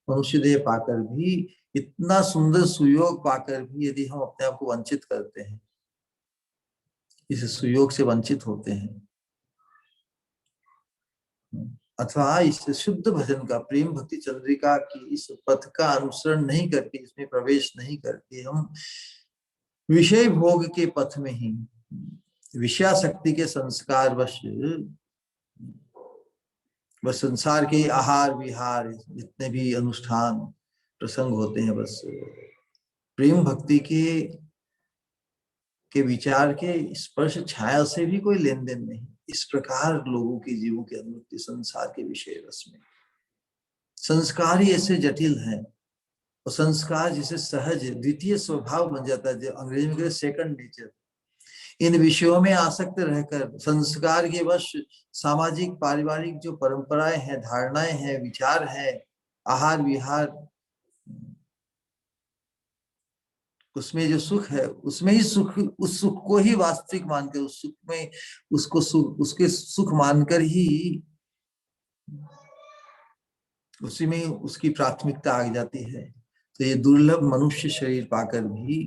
मनुष्य देह पाकर भी, इतना सुंदर सुयोग पाकर भी यदि हम अपने आप को वंचित करते हैं, इस सुयोग से वंचित होते हैं, अथवा इस शुद्ध भजन का, प्रेम भक्ति चंद्रिका की इस पथ का अनुसरण नहीं करके, इसमें प्रवेश नहीं करके हम विषय भोग के पथ में ही विषयाशक्ति के संस्कार वश बस संसार के आहार विहार जितने भी अनुष्ठान प्रसंग होते हैं, बस प्रेम भक्ति के विचार के स्पर्श छाया से भी कोई लेन देन नहीं। इस प्रकार लोगों के जीवों की अनुवृत्ति संसार के विषय रस में, संस्कार ही ऐसे जटिल हैं और संस्कार जिसे सहज द्वितीय स्वभाव बन जाता है, जो अंग्रेजी में कहते सेकंड नेचर। इन विषयों में आसक्त रहकर संस्कार के वश सामाजिक पारिवारिक जो परंपराएं हैं, धारणाएं हैं, विचार हैं, आहार विहार, उसमें जो सुख है उसमें ही सुख, उस सुख को ही वास्तविक मानकर, उस सुख में उसको सुख, उसके सुख मानकर ही उसी में उसकी प्राथमिकता आ जाती है। तो ये दुर्लभ मनुष्य शरीर पाकर भी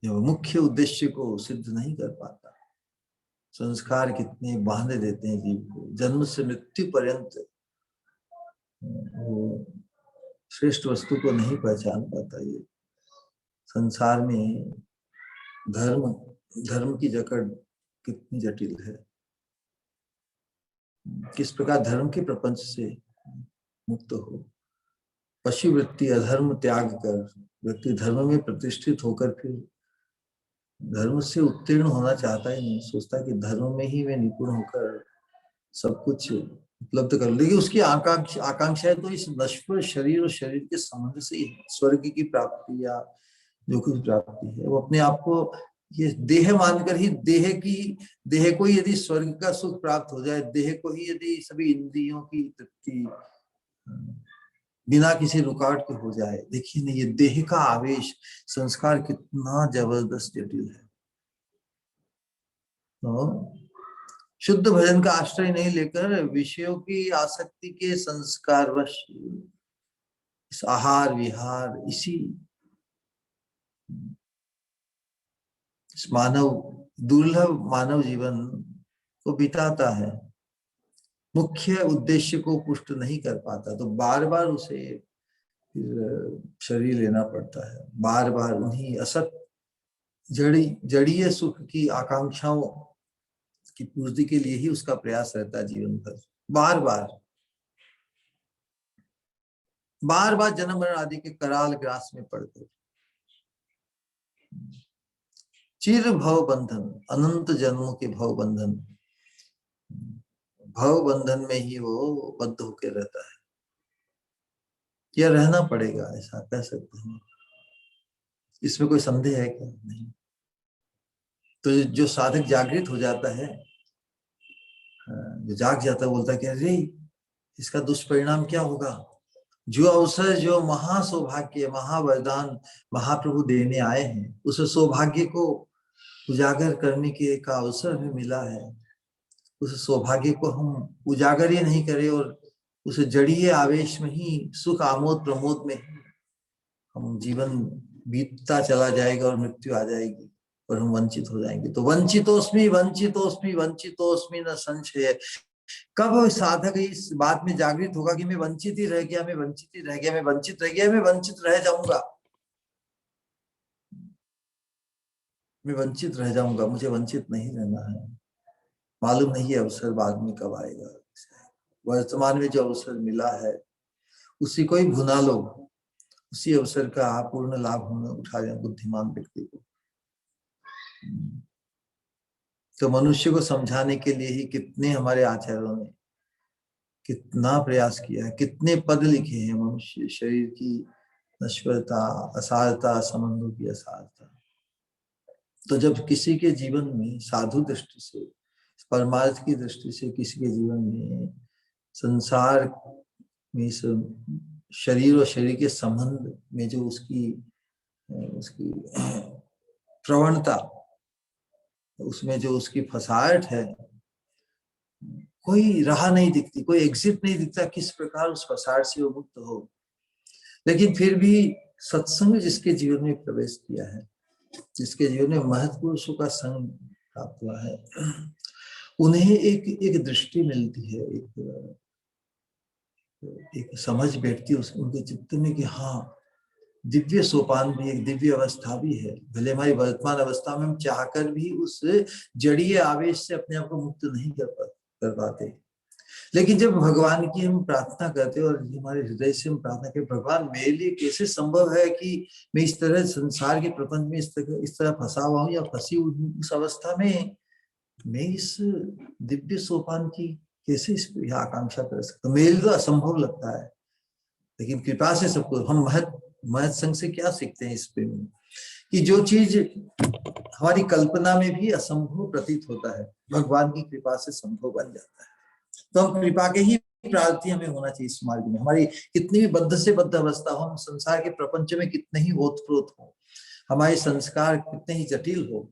जो मुख्य उद्देश्य को सिद्ध नहीं कर पाता। संस्कार कितने बांधे देते हैं जीव को, जन्म से मृत्यु पर्यंत वो श्रेष्ठ वस्तु को नहीं पहचान पाता। ये संसार में धर्म की जकड़ कितनी जटिल है, किस प्रकार धर्म के प्रपंच से मुक्त हो। पशु वृत्ति अधर्म त्याग कर व्यक्ति धर्म में प्रतिष्ठित होकर फिर धर्म से उत्तीर्ण होना चाहता ही नहीं, सोचता कि धर्म में ही मैं निपुण होकर सब कुछ उपलब्ध कर, लेकिन उसकी आकांक्षा है तो इस नश्वर शरीर और शरीर के संबंध से ही स्वर्ग की प्राप्ति या जो कुछ प्राप्ति है, वो अपने आप को ये देह मानकर ही देह को ही यदि स्वर्ग का सुख प्राप्त हो जाए, देह को ही यदि सभी इंद्रियों की तृप्ति बिना किसी रुकावट के हो जाए, देखिए ना ये देह का आवेश संस्कार कितना जबरदस्त जटिल है। तो शुद्ध भजन का आश्रय नहीं लेकर विषयों की आसक्ति के संस्कार वश इस आहार विहार इसी मानव दुर्लभ मानव जीवन को बिताता है, मुख्य उद्देश्य को पुष्ट नहीं कर पाता, तो बार बार उसे शरीर लेना पड़ता है, बार बार उन्हीं असत जड़ीय सुख की आकांक्षाओं की पूर्ति के लिए ही उसका प्रयास रहता है जीवन भर, बार बार जन्म मरण आदि के कराल ग्रास में पड़कर चिर भव बंधन, अनंत जन्मों के भव बंधन में ही वो बद्ध होकर रहता है। यह रहना पड़ेगा, ऐसा कह सकते हैं, इसमें कोई संदेह है क्या? नहीं। तो जो साधक जागृत हो जाता है, जो जाग जाता है, बोलता है कि अरे इसका दुष्परिणाम क्या होगा, जो अवसर, जो महासौभाग्य, महावरदान महाप्रभु देने आए हैं, उस सौभाग्य को उजागर करने के का अवसर हमें मिला है, उस सौभाग्य को हम उजागर ही नहीं करें और उस जड़ीय आवेश में ही सुख आमोद प्रमोद में ही हम जीवन बीतता चला जाएगा और मृत्यु आ जाएगी और हम वंचित हो जाएंगे। तो वंचितोस्मि न संशय। कब साधक इस बात में जागृत होगा कि मैं वंचित ही रह गया, मैं वंचित ही रह गया, मैं वंचित रह गया, मैं वंचित रह जाऊंगा, मैं वंचित रह जाऊंगा, मुझे वंचित नहीं रहना है। मालूम नहीं है अवसर बाद में कब आएगा, वर्तमान में जो अवसर मिला है उसी को ही भुना लो, उसी अवसर का पूर्ण लाभ होना उठा जाए बुद्धिमान व्यक्ति को। तो मनुष्य को समझाने के लिए ही कितने हमारे आचार्यों ने कितना प्रयास किया है, कितने पद लिखे हैं मनुष्य शरीर की नश्वरता, असारता, संबंधों की असारता। तो जब किसी के जीवन में साधु दृष्टि से, परमार्थ की दृष्टि से किसी के जीवन में संसार में शरीर और शरीर के संबंध में जो उसकी प्रवणता, उसमें जो उसकी फसाहट है, कोई राह नहीं दिखती, कोई एग्जिट नहीं दिखता किस प्रकार उस फसाहट से वो मुक्त हो। लेकिन फिर भी सत्संग जिसके जीवन में प्रवेश किया है, जिसके जीवन में महत्व पुरुषों का संग प्राप्त हुआ है, उन्हें एक दृष्टि मिलती है, एक समझ बैठती है उनके चित्त में कि हाँ दिव्य सोपान भी, एक दिव्य अवस्था भी है। भले हमारी वर्तमान अवस्था में हम चाहकर भी उस जड़ीय आवेश से अपने आप को मुक्त नहीं कर पाते, लेकिन जब भगवान की हम प्रार्थना करते हैं और हमारे हृदय से हम प्रार्थना करते, भगवान मेरे लिए कैसे संभव है कि मैं इस तरह संसार के प्रपंच में इस तरह फंसा हुआ हूँ या फंसी हुई, उस अवस्था में मैं इस दिव्य सोपान की कैसे इस आकांक्षा कर सकता हूँ? मेरे लिए तो असंभव लगता है, लेकिन कृपा से सबको हम महत संघ से क्या सीखते हैं इस पे कि जो चीज हमारी कल्पना में भी असंभव प्रतीत होता है, भगवान की कृपा से संभव बन जाता है। तो हम कृपा के ही प्रार्थी हमें होना चाहिए इस मार्ग में। हमारी कितनी भी बद्ध से बद्ध अवस्था हो, हम संसार के प्रपंच में कितने ही ओतप्रोत हो, हमारे संस्कार कितने ही जटिल हो,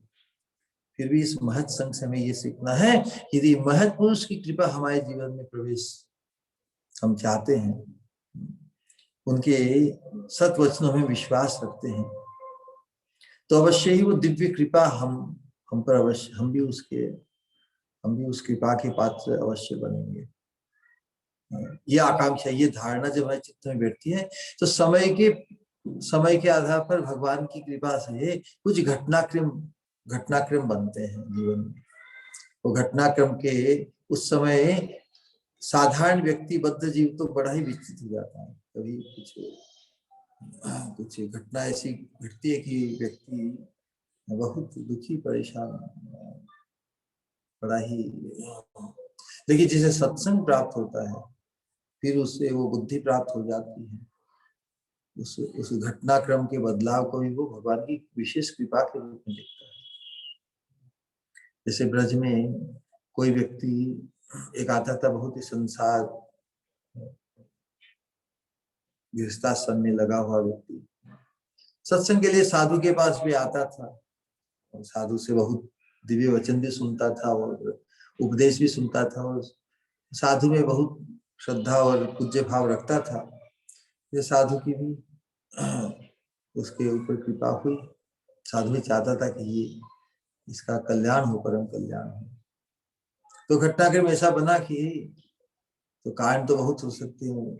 फिर भी इस महत संघ से हमें ये सीखना है, यदि महत पुरुष की कृपा हमारे जीवन में प्रवेश हम चाहते हैं, उनके सत वचनों में विश्वास रखते हैं, तो अवश्य ही वो दिव्य कृपा हम पर अवश्य, हम भी उस कृपा के पात्र अवश्य बनेंगे। ये आकांक्षा, ये धारणा जब हमारे चित्त में बैठती है, तो समय के आधार पर भगवान की कृपा से कुछ घटनाक्रम बनते हैं जीवन में। वो घटनाक्रम के उस समय साधारण व्यक्ति, बद्ध जीव तो बड़ा ही विचलित हो जाता है। कभी कुछ घटना ऐसी घटती है कि व्यक्ति बहुत दुखी परेशान, बड़ा ही, लेकिन जिसे सत्संग प्राप्त होता है फिर उससे वो बुद्धि प्राप्त हो जाती है, उस घटनाक्रम के बदलाव को भी वो भगवान की विशेष कृपा के रूप में देखता है। जैसे ब्रज में कोई व्यक्ति एक आता था, बहुत ही संसार गृहस्थाश्रम में लगा हुआ व्यक्ति, सत्संग के लिए साधु के पास भी आता था और साधु से बहुत दिव्य वचन भी सुनता था और उपदेश भी सुनता था और साधु में बहुत श्रद्धा और पूज्य भाव रखता था। ये साधु की भी उसके ऊपर कृपा हुई, साधु भी चाहता था कि ये इसका कल्याण हो, परम कल्याण हो। तो घटनाक्रम ऐसा बना कि तो कारण तो बहुत हो सकते हैं।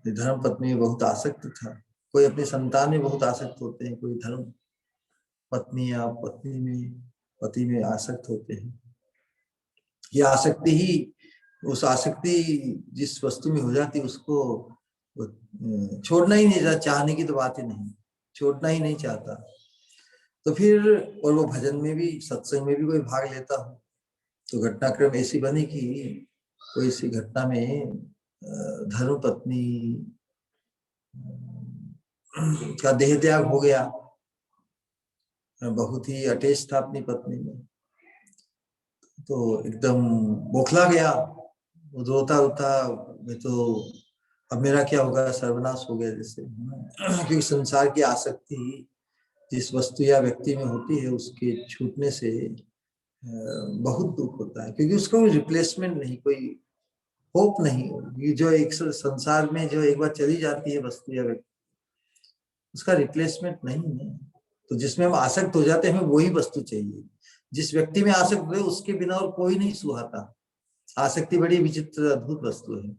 धर्म पत्नी में बहुत आसक्त था, कोई अपनी संतान में बहुत आसक्त होते हैं, कोई धर्म पत्नी या पति में आसक्त होते हैं। ये आसक्ति ही, उस आसक्ति जिस वस्तु में हो जाती उसको छोड़ना ही नहीं, चाहने की तो बात ही नहीं, छोड़ना ही नहीं चाहता। तो फिर और वो भजन में भी, सत्संग में भी कोई भाग लेता हो, तो घटनाक्रम ऐसी बनी कि कोई ऐसी घटना में धर्म पत्नी का देह त्याग हो गया, बहुत ही अटेच था अपनी पत्नी में, तो एकदम बौखला गया, रोता रोता, मैं तो अब मेरा क्या होगा, सर्वनाश हो गया जैसे। क्योंकि संसार की आसक्ति जिस वस्तु या व्यक्ति में होती है, उसके छूटने से बहुत दुख होता है, क्योंकि उसका कोई रिप्लेसमेंट नहीं, कोई होप नहीं। ये जो एक संसार में जो एक बार चली जाती है वस्तु या व्यक्ति, उसका रिप्लेसमेंट नहीं है। तो जिसमें हम आसक्त हो जाते हैं, हमें वही वस्तु चाहिए। जिस व्यक्ति में आसक्त हुए उसके बिना और कोई नहीं सुहाता। आसक्ति बड़ी विचित्र अद्भुत वस्तु है।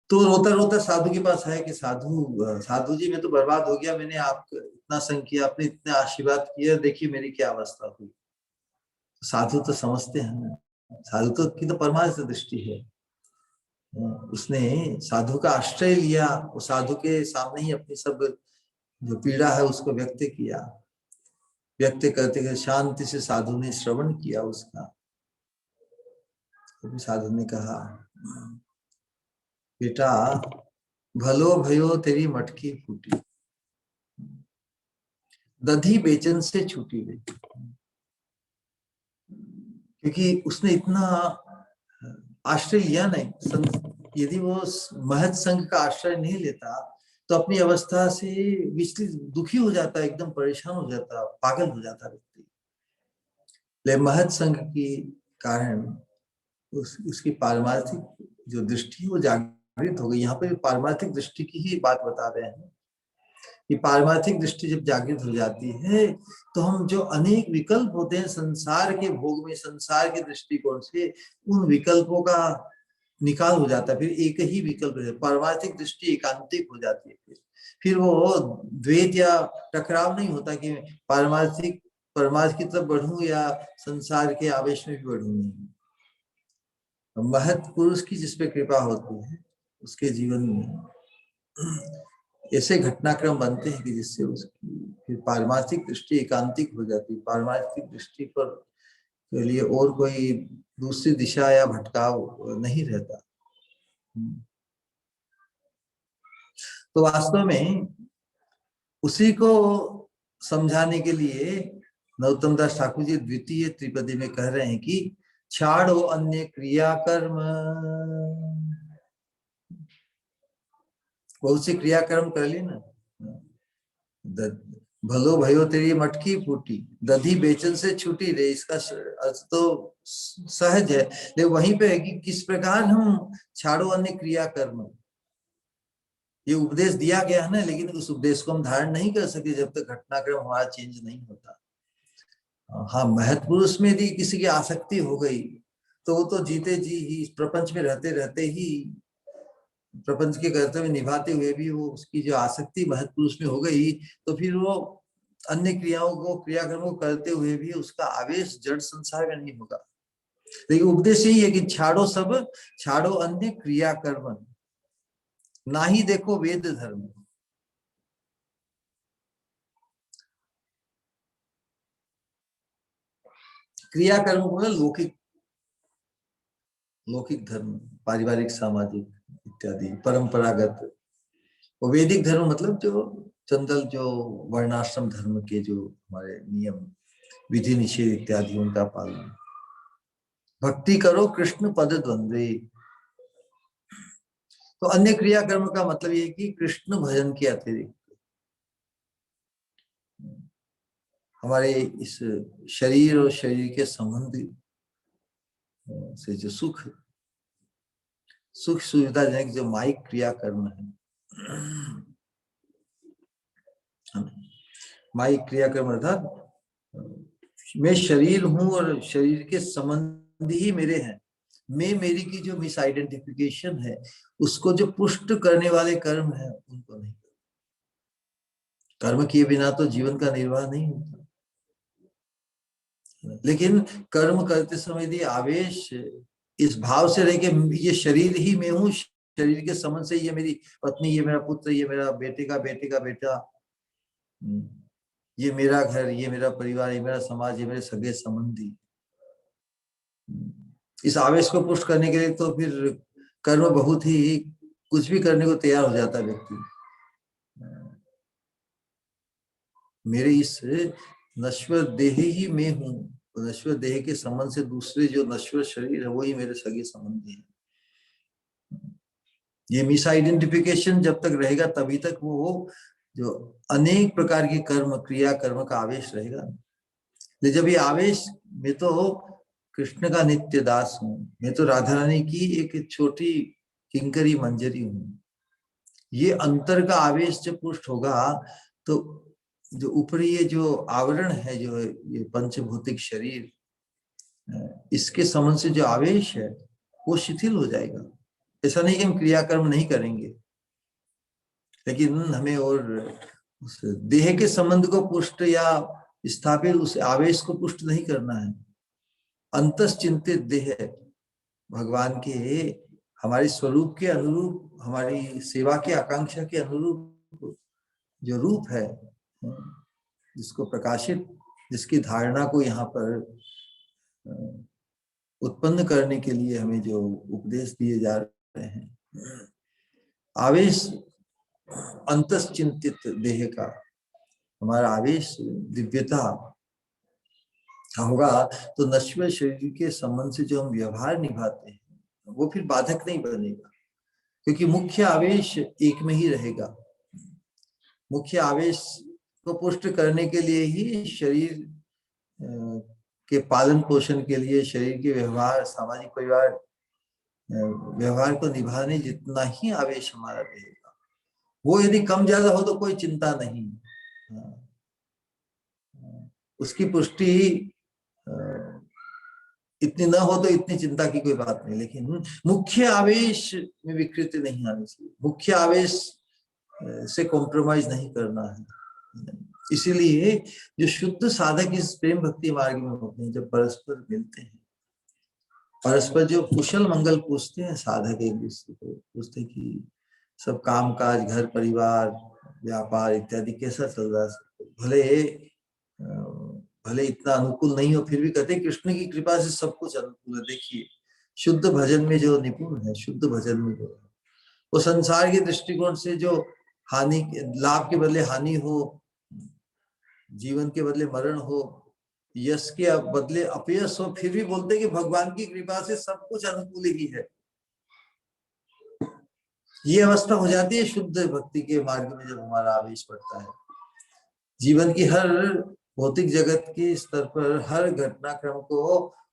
तो रोता रोता साधु के पास है कि साधु जी, मैं तो बर्बाद हो गया, मैंने आपको इतना संग किया, आपने इतना आशीर्वाद किया, देखिए मेरी क्या अवस्था हुई। साधु तो समझते हैं, साधु तो की तो परमार्थ दृष्टि है। उसने साधु का आश्रय लिया, वो साधु के सामने ही अपनी सब जो पीड़ा है उसको व्यक्त किया। व्यक्त करते करते शांति से साधु ने श्रवण किया उसका। तो साधु ने कहा, बेटा भलो भयो तेरी मटकी फूटी, दधी बेचन से छूटी गई। क्योंकि उसने इतना आश्रय लिया नहीं। यदि वो महत संघ का आश्रय नहीं लेता तो अपनी अवस्था से विचलित, दुखी हो जाता, एकदम परेशान हो जाता, पागल हो जाता व्यक्ति। ले महत संघ के कारण उसकी पारमार्थिक जो दृष्टि वो जागृत हो गई। यहाँ पर पारमार्थिक दृष्टि की ही बात बता रहे हैं कि पारमार्थिक दृष्टि जब जागृत हो जाती है तो हम जो अनेक विकल्प होते हैं संसार के भोग में, संसार के दृष्टिकोण से, उन विकल्पों का निकाल हो जाता है, फिर एक ही विकल्प है, पारमार्थिक दृष्टि एकांतिक हो जाती है। फिर वो द्वैत या टकराव नहीं होता कि पारमार्थिक परमार्थ की तरफ बढ़ूं या संसार के आवेश में भी बढ़ूं। नहीं, महत् पुरुष की जिसपे कृपा होती है उसके जीवन में ऐसे घटनाक्रम बनते हैं कि जिससे उसकी फिर पारमार्थिक दृष्टि एकांतिक हो जाती है। पारमार्थिक दृष्टि पर के लिए और कोई दूसरी दिशा या भटकाव नहीं रहता। तो वास्तव में उसी को समझाने के लिए नरोत्तम दास ठाकुर जी द्वितीय त्रिपदी में कह रहे हैं कि छाड़ो अन्य क्रिया कर्म। बहुत सी क्रियाकर्म कर ली ना, भलो भयो तेरी मटकी फूटी, दधी बेचन से छूटी रे, इसका अर्थ तो सहज है, लेकिन वहीं पे है कि किस प्रकार हम छाड़ो अन्य क्रिया कर्म। ये उपदेश दिया गया है ना, लेकिन उस उपदेश को हम धारण नहीं कर सकते जब तक घटनाक्रम हमारा चेंज नहीं होता। हाँ, महत् पुरुष में यदि किसी की आसक्ति हो गई तो वो तो जीते जी ही इस प्रपंच में रहते रहते ही प्रपंच के कर्तव्य निभाते हुए भी वो उसकी जो आसक्ति महत् पुरुष में हो गई तो फिर वो अन्य क्रियाओं को क्रियाक्रमों को करते हुए भी उसका आवेश जड़ संसार में नहीं होगा। लेकिन उपदेश यही है कि छाड़ो सब, छाड़ो अन्य क्रियाकर्म, ना ही देखो वेद धर्म। क्रियाकर्म को लौकिक लौकिक धर्म, पारिवारिक सामाजिक इत्यादि परंपरागत। और वैदिक धर्म मतलब जो चंदल जो वर्णाश्रम धर्म के जो हमारे नियम विधि निषेध इत्यादि उनका पालन। भक्ति करो कृष्ण पद द्वंद्वे। तो अन्य क्रियाकर्म का मतलब ये कि कृष्ण भजन के अतिरिक्त हमारे इस शरीर और शरीर के संबंध से जो सुख सुविधाजनक जो माइक क्रियाकर्म है, माइक क्रियाकर्म अर्थात मैं शरीर हूं और शरीर के संबंध ही मेरे हैं। मैं मेरी की जो मिस आइडेंटिफिकेशन है उसको जो पुष्ट करने वाले कर्म है उनको नहीं। कर्म किए बिना तो जीवन का निर्वाह नहीं होता। लेकिन कर्म करते समय यदि आवेश इस भाव से रहे कि ये शरीर ही मैं हूँ, शरीर के संबंध से ये मेरी पत्नी, ये मेरा पुत्र, ये मेरा बेटे का बेटा, ये मेरा घर, ये मेरा परिवार, ये मेरा समाज, ये मेरे सगे संबंधी। इस आवेश को पुष्ट करने के लिए तो फिर कर्म बहुत ही कुछ भी करने को तैयार हो जाता है व्यक्ति। मेरे इस नश्वर देह ही मैं हूँ, नश्वर देह के संबंध से दूसरे जो नश्वर शरीर है वही मेरे सगे संबंधी है। ये मिस आइडेंटिफिकेशन जब तक रहेगा तभी तक वो जो अनेक प्रकार की कर्म क्रिया कर्म का आवेश रहेगा। लेकिन जब ये आवेश मैं तो कृष्ण का नित्य दास हूँ, मैं तो राधा रानी की एक छोटी किंकरी मंजरी हूँ, ये अंतर का आवेश जब पुष्ट होगा तो जो ऊपरी ये जो आवरण है, जो ये पंचभौतिक शरीर, इसके संबंध से जो आवेश है वो शिथिल हो जाएगा। ऐसा नहीं कि हम क्रियाकर्म नहीं करेंगे, लेकिन हमें और उस देह के संबंध को पुष्ट या स्थापित उस आवेश को पुष्ट नहीं करना है। अंतस चिंतित देह भगवान के हमारे स्वरूप के अनुरूप, हमारी सेवा की आकांक्षा के अनुरूप जो रूप है, जिसको प्रकाशित, जिसकी धारणा को यहाँ पर उत्पन्न करने के लिए हमें जो उपदेश दिए जा रहे हैं। आवेश अंतस चिंतित देह का हमारा आवेश दिव्यता होगा तो नश्वर शरीर के संबंध से जो हम व्यवहार निभाते हैं वो फिर बाधक नहीं बनेगा, क्योंकि मुख्य आवेश एक में ही रहेगा। मुख्य आवेश को पुष्ट करने के लिए ही शरीर के पालन पोषण के लिए, शरीर के व्यवहार, सामाजिक परिवार व्यवहार को निभाने जितना ही आवेश हमारा रहेगा। वो यदि कम ज्यादा हो तो कोई चिंता नहीं, उसकी पुष्टि इतनी ना हो तो इतनी चिंता की कोई बात नहीं, लेकिन मुख्य आवेश में विकृति नहीं आनी चाहिए, मुख्य आवेश से कॉम्प्रोमाइज नहीं करना है। इसीलिए जो शुद्ध साधक इस प्रेम भक्ति मार्ग में होते हैं, जब परस्पर मिलते हैं, परस्पर जो कुशल मंगल पूछते हैं, साधक एक दूसरे को पूछते कि सब काम काज, घर परिवार, व्यापार इत्यादि कैसा चल रहा है, भले इतना अनुकूल नहीं हो, फिर भी कहते कृष्ण की कृपा से सब कुछ अनुकूल है। देखिए शुद्ध भजन में जो निपुण है, शुद्ध भजन में जो है, वो संसार के दृष्टिकोण से जो हानि, लाभ के बदले हानि हो, जीवन के बदले मरण हो, यश के बदले अपयश हो, फिर भी बोलते कि भगवान की कृपा से सब कुछ अनुकूल ही है। ये अवस्था हो जाती है शुद्ध भक्ति के मार्ग में जब हमारा आवेश बढ़ता है। जीवन की हर भौतिक जगत के स्तर पर हर घटनाक्रम को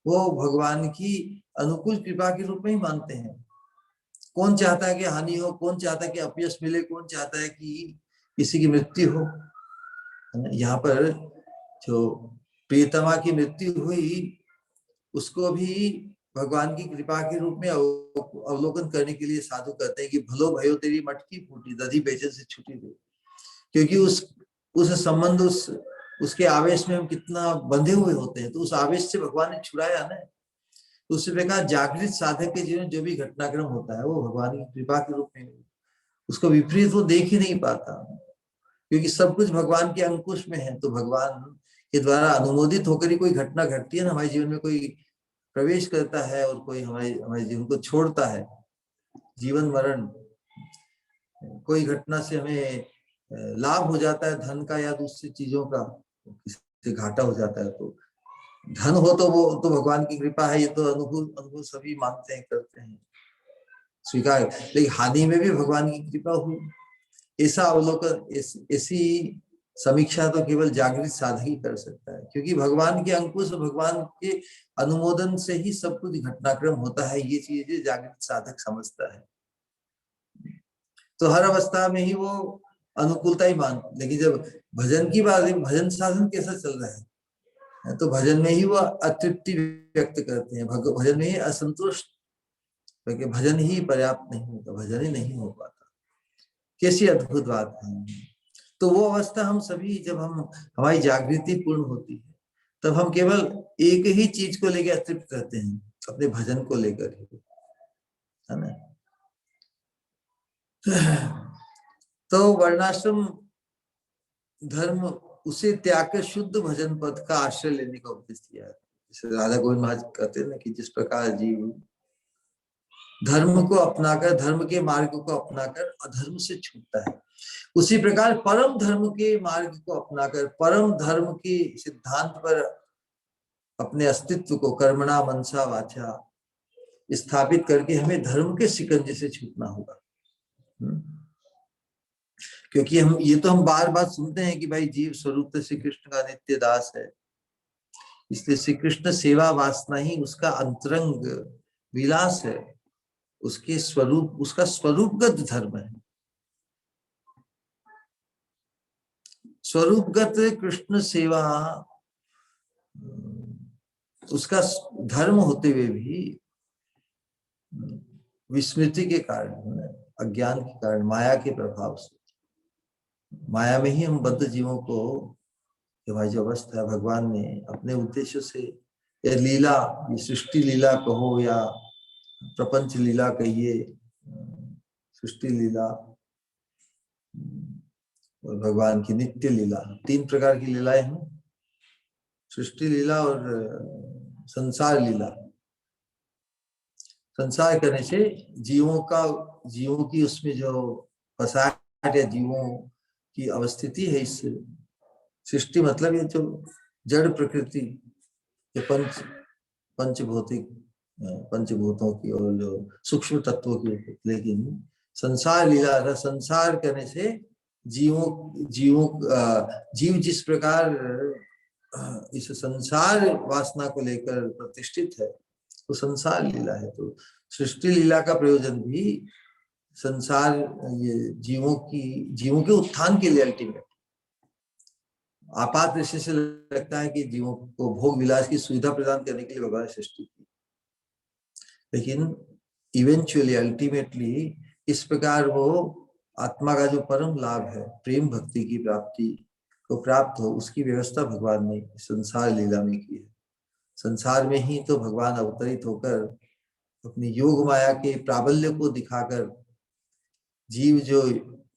वो भगवान की अनुकूल कृपा के रूप में ही मानते हैं। कौन चाहता है कि हानि हो, कौन चाहता है कि अपयश मिले, कौन चाहता है कि किसी की मृत्यु हो। यहाँ पर जो प्रियतमा की मृत्यु हुई, उसको भी भगवान की कृपा के रूप में अवलोकन करने के लिए साधु कहते हैं कि भलो भयो तेरी मटकी फूटी, दधी बेचन से छुट्टी दे। क्योंकि उस संबंध, उसके आवेश में हम कितना बंधे हुए होते हैं, तो उस आवेश से भगवान ने छुड़ाया ना। तो उसी प्रकार जागृत साधक के जीवन जो भी घटनाक्रम होता है, वो भगवान की कृपा के रूप में, उसको विपरीत वो देख ही नहीं पाता, क्योंकि सब कुछ भगवान के अंकुश में है। तो भगवान के द्वारा अनुमोदित होकर ही कोई घटना घटती है ना, हमारे जीवन में कोई प्रवेश करता है और कोई हमारे जीवन को छोड़ता है। जीवन मरण, कोई घटना से हमें लाभ हो जाता है, धन का या दूसरी चीजों का, किसी घाटा हो जाता है, तो धन हो तो वो तो भगवान की कृपा है, ये तो अनुभव सभी मानते हैं, करते हैं, स्वीकार। लेकिन हानि में भी भगवान की कृपा हुई, ऐसा अवलोकन, ऐसी समीक्षा तो केवल जागृत साधक ही कर सकता है, क्योंकि भगवान के अंकुश, भगवान के अनुमोदन से ही सब कुछ घटनाक्रम होता है। ये चीजें जागृत साधक समझता है, तो हर अवस्था में ही वो अनुकूलता ही मान। लेकिन जब भजन की बात है, भजन साधन कैसा चल रहा है, तो भजन में ही वो अतृप्ति व्यक्त करते हैं, भजन में ही असंतुष्ट, क्योंकि भजन ही पर्याप्त नहीं होता, भजन ही नहीं हो पाता। कैसी अद्भुत बात है। तो वो अवस्था हम सभी, जब हमारी जागृति पूर्ण होती है, तब हम केवल एक ही चीज को लेकर अतृप्त रहते हैं, अपने भजन को लेकर ही, है ना। तो वर्णाश्रम धर्म उसे त्याग कर शुद्ध भजन पद का आश्रय लेने का उपदेश दिया है। जैसे राधा गोविंद महाराज कहते हैं ना कि जिस प्रकार जीव धर्म को अपनाकर, धर्म के मार्ग को अपनाकर अधर्म से छूटता है, उसी प्रकार परम धर्म के मार्ग को अपनाकर, परम धर्म के सिद्धांत पर अपने अस्तित्व को कर्मणा मनसा वाचा स्थापित करके हमें धर्म के शिकंजे से छूटना होगा। क्योंकि ये तो हम बार बार सुनते हैं कि भाई जीव स्वरूप श्री कृष्ण का नित्य दास है, इसलिए श्री कृष्ण सेवा वासना ही उसका अंतरंग विलास है, उसके स्वरूप, उसका स्वरूपगत धर्म है। स्वरूपगत कृष्ण सेवा उसका धर्म होते हुए भी विस्मृति के कारण, अज्ञान के कारण, माया के प्रभाव से, माया में ही हम बद्ध जीवों को, हमारी जो अवस्था है, भगवान ने अपने उद्देश्य से, या लीला, ये सृष्टि लीला कहो या प्रपंच लीला कहिए, सृष्टि लीला और भगवान की नित्य लीला, तीन प्रकार की लीलाएं हैं, सृष्टि लीला और संसार लीला। संसार करने से जीवों की उसमें जो फसाहट या जीवों की अवस्थिति है, इस सृष्टि मतलब ये जो जड़ प्रकृति, ये पंचभौतिक, पंचभूतों की और जो सूक्ष्म तत्वों की। लेकिन संसार लीला, संसार करने से जीव जिस प्रकार इस संसार वासना को लेकर प्रतिष्ठित है, तो संसार लीला है। तो सृष्टि लीला का प्रयोजन भी संसार, ये जीवों के उत्थान के लिए अल्टीमेट, आपात दृष्टि से लगता है कि जीवों को भोग विलास की सुविधा प्रदान करने के लिए भगवान ने सृष्टि की, लेकिन इवेंचुअली अल्टीमेटली इस प्रकार वो आत्मा का जो परम लाभ है, प्रेम भक्ति की प्राप्ति को प्राप्त हो, उसकी व्यवस्था भगवान ने संसार लीला में की है। संसार में ही तो भगवान अवतरित होकर अपनी योग माया के प्राबल्य को दिखाकर जीव जो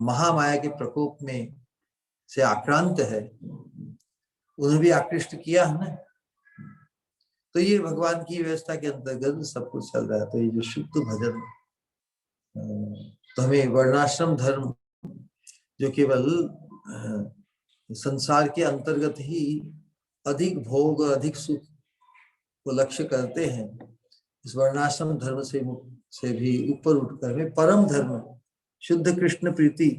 महामाया के प्रकोप में से आक्रांत है उन्हें भी आकृष्ट किया है ना। तो ये भगवान की व्यवस्था के अंतर्गत सब कुछ चल रहा है। तो ये जो शुद्ध भजन, तो हमें वर्णाश्रम धर्म जो केवल संसार के अंतर्गत ही अधिक भोग और अधिक सुख को लक्ष्य करते हैं, इस वर्णाश्रम धर्म से भी ऊपर उठकर हमें परम धर्म, शुद्ध कृष्ण प्रीति,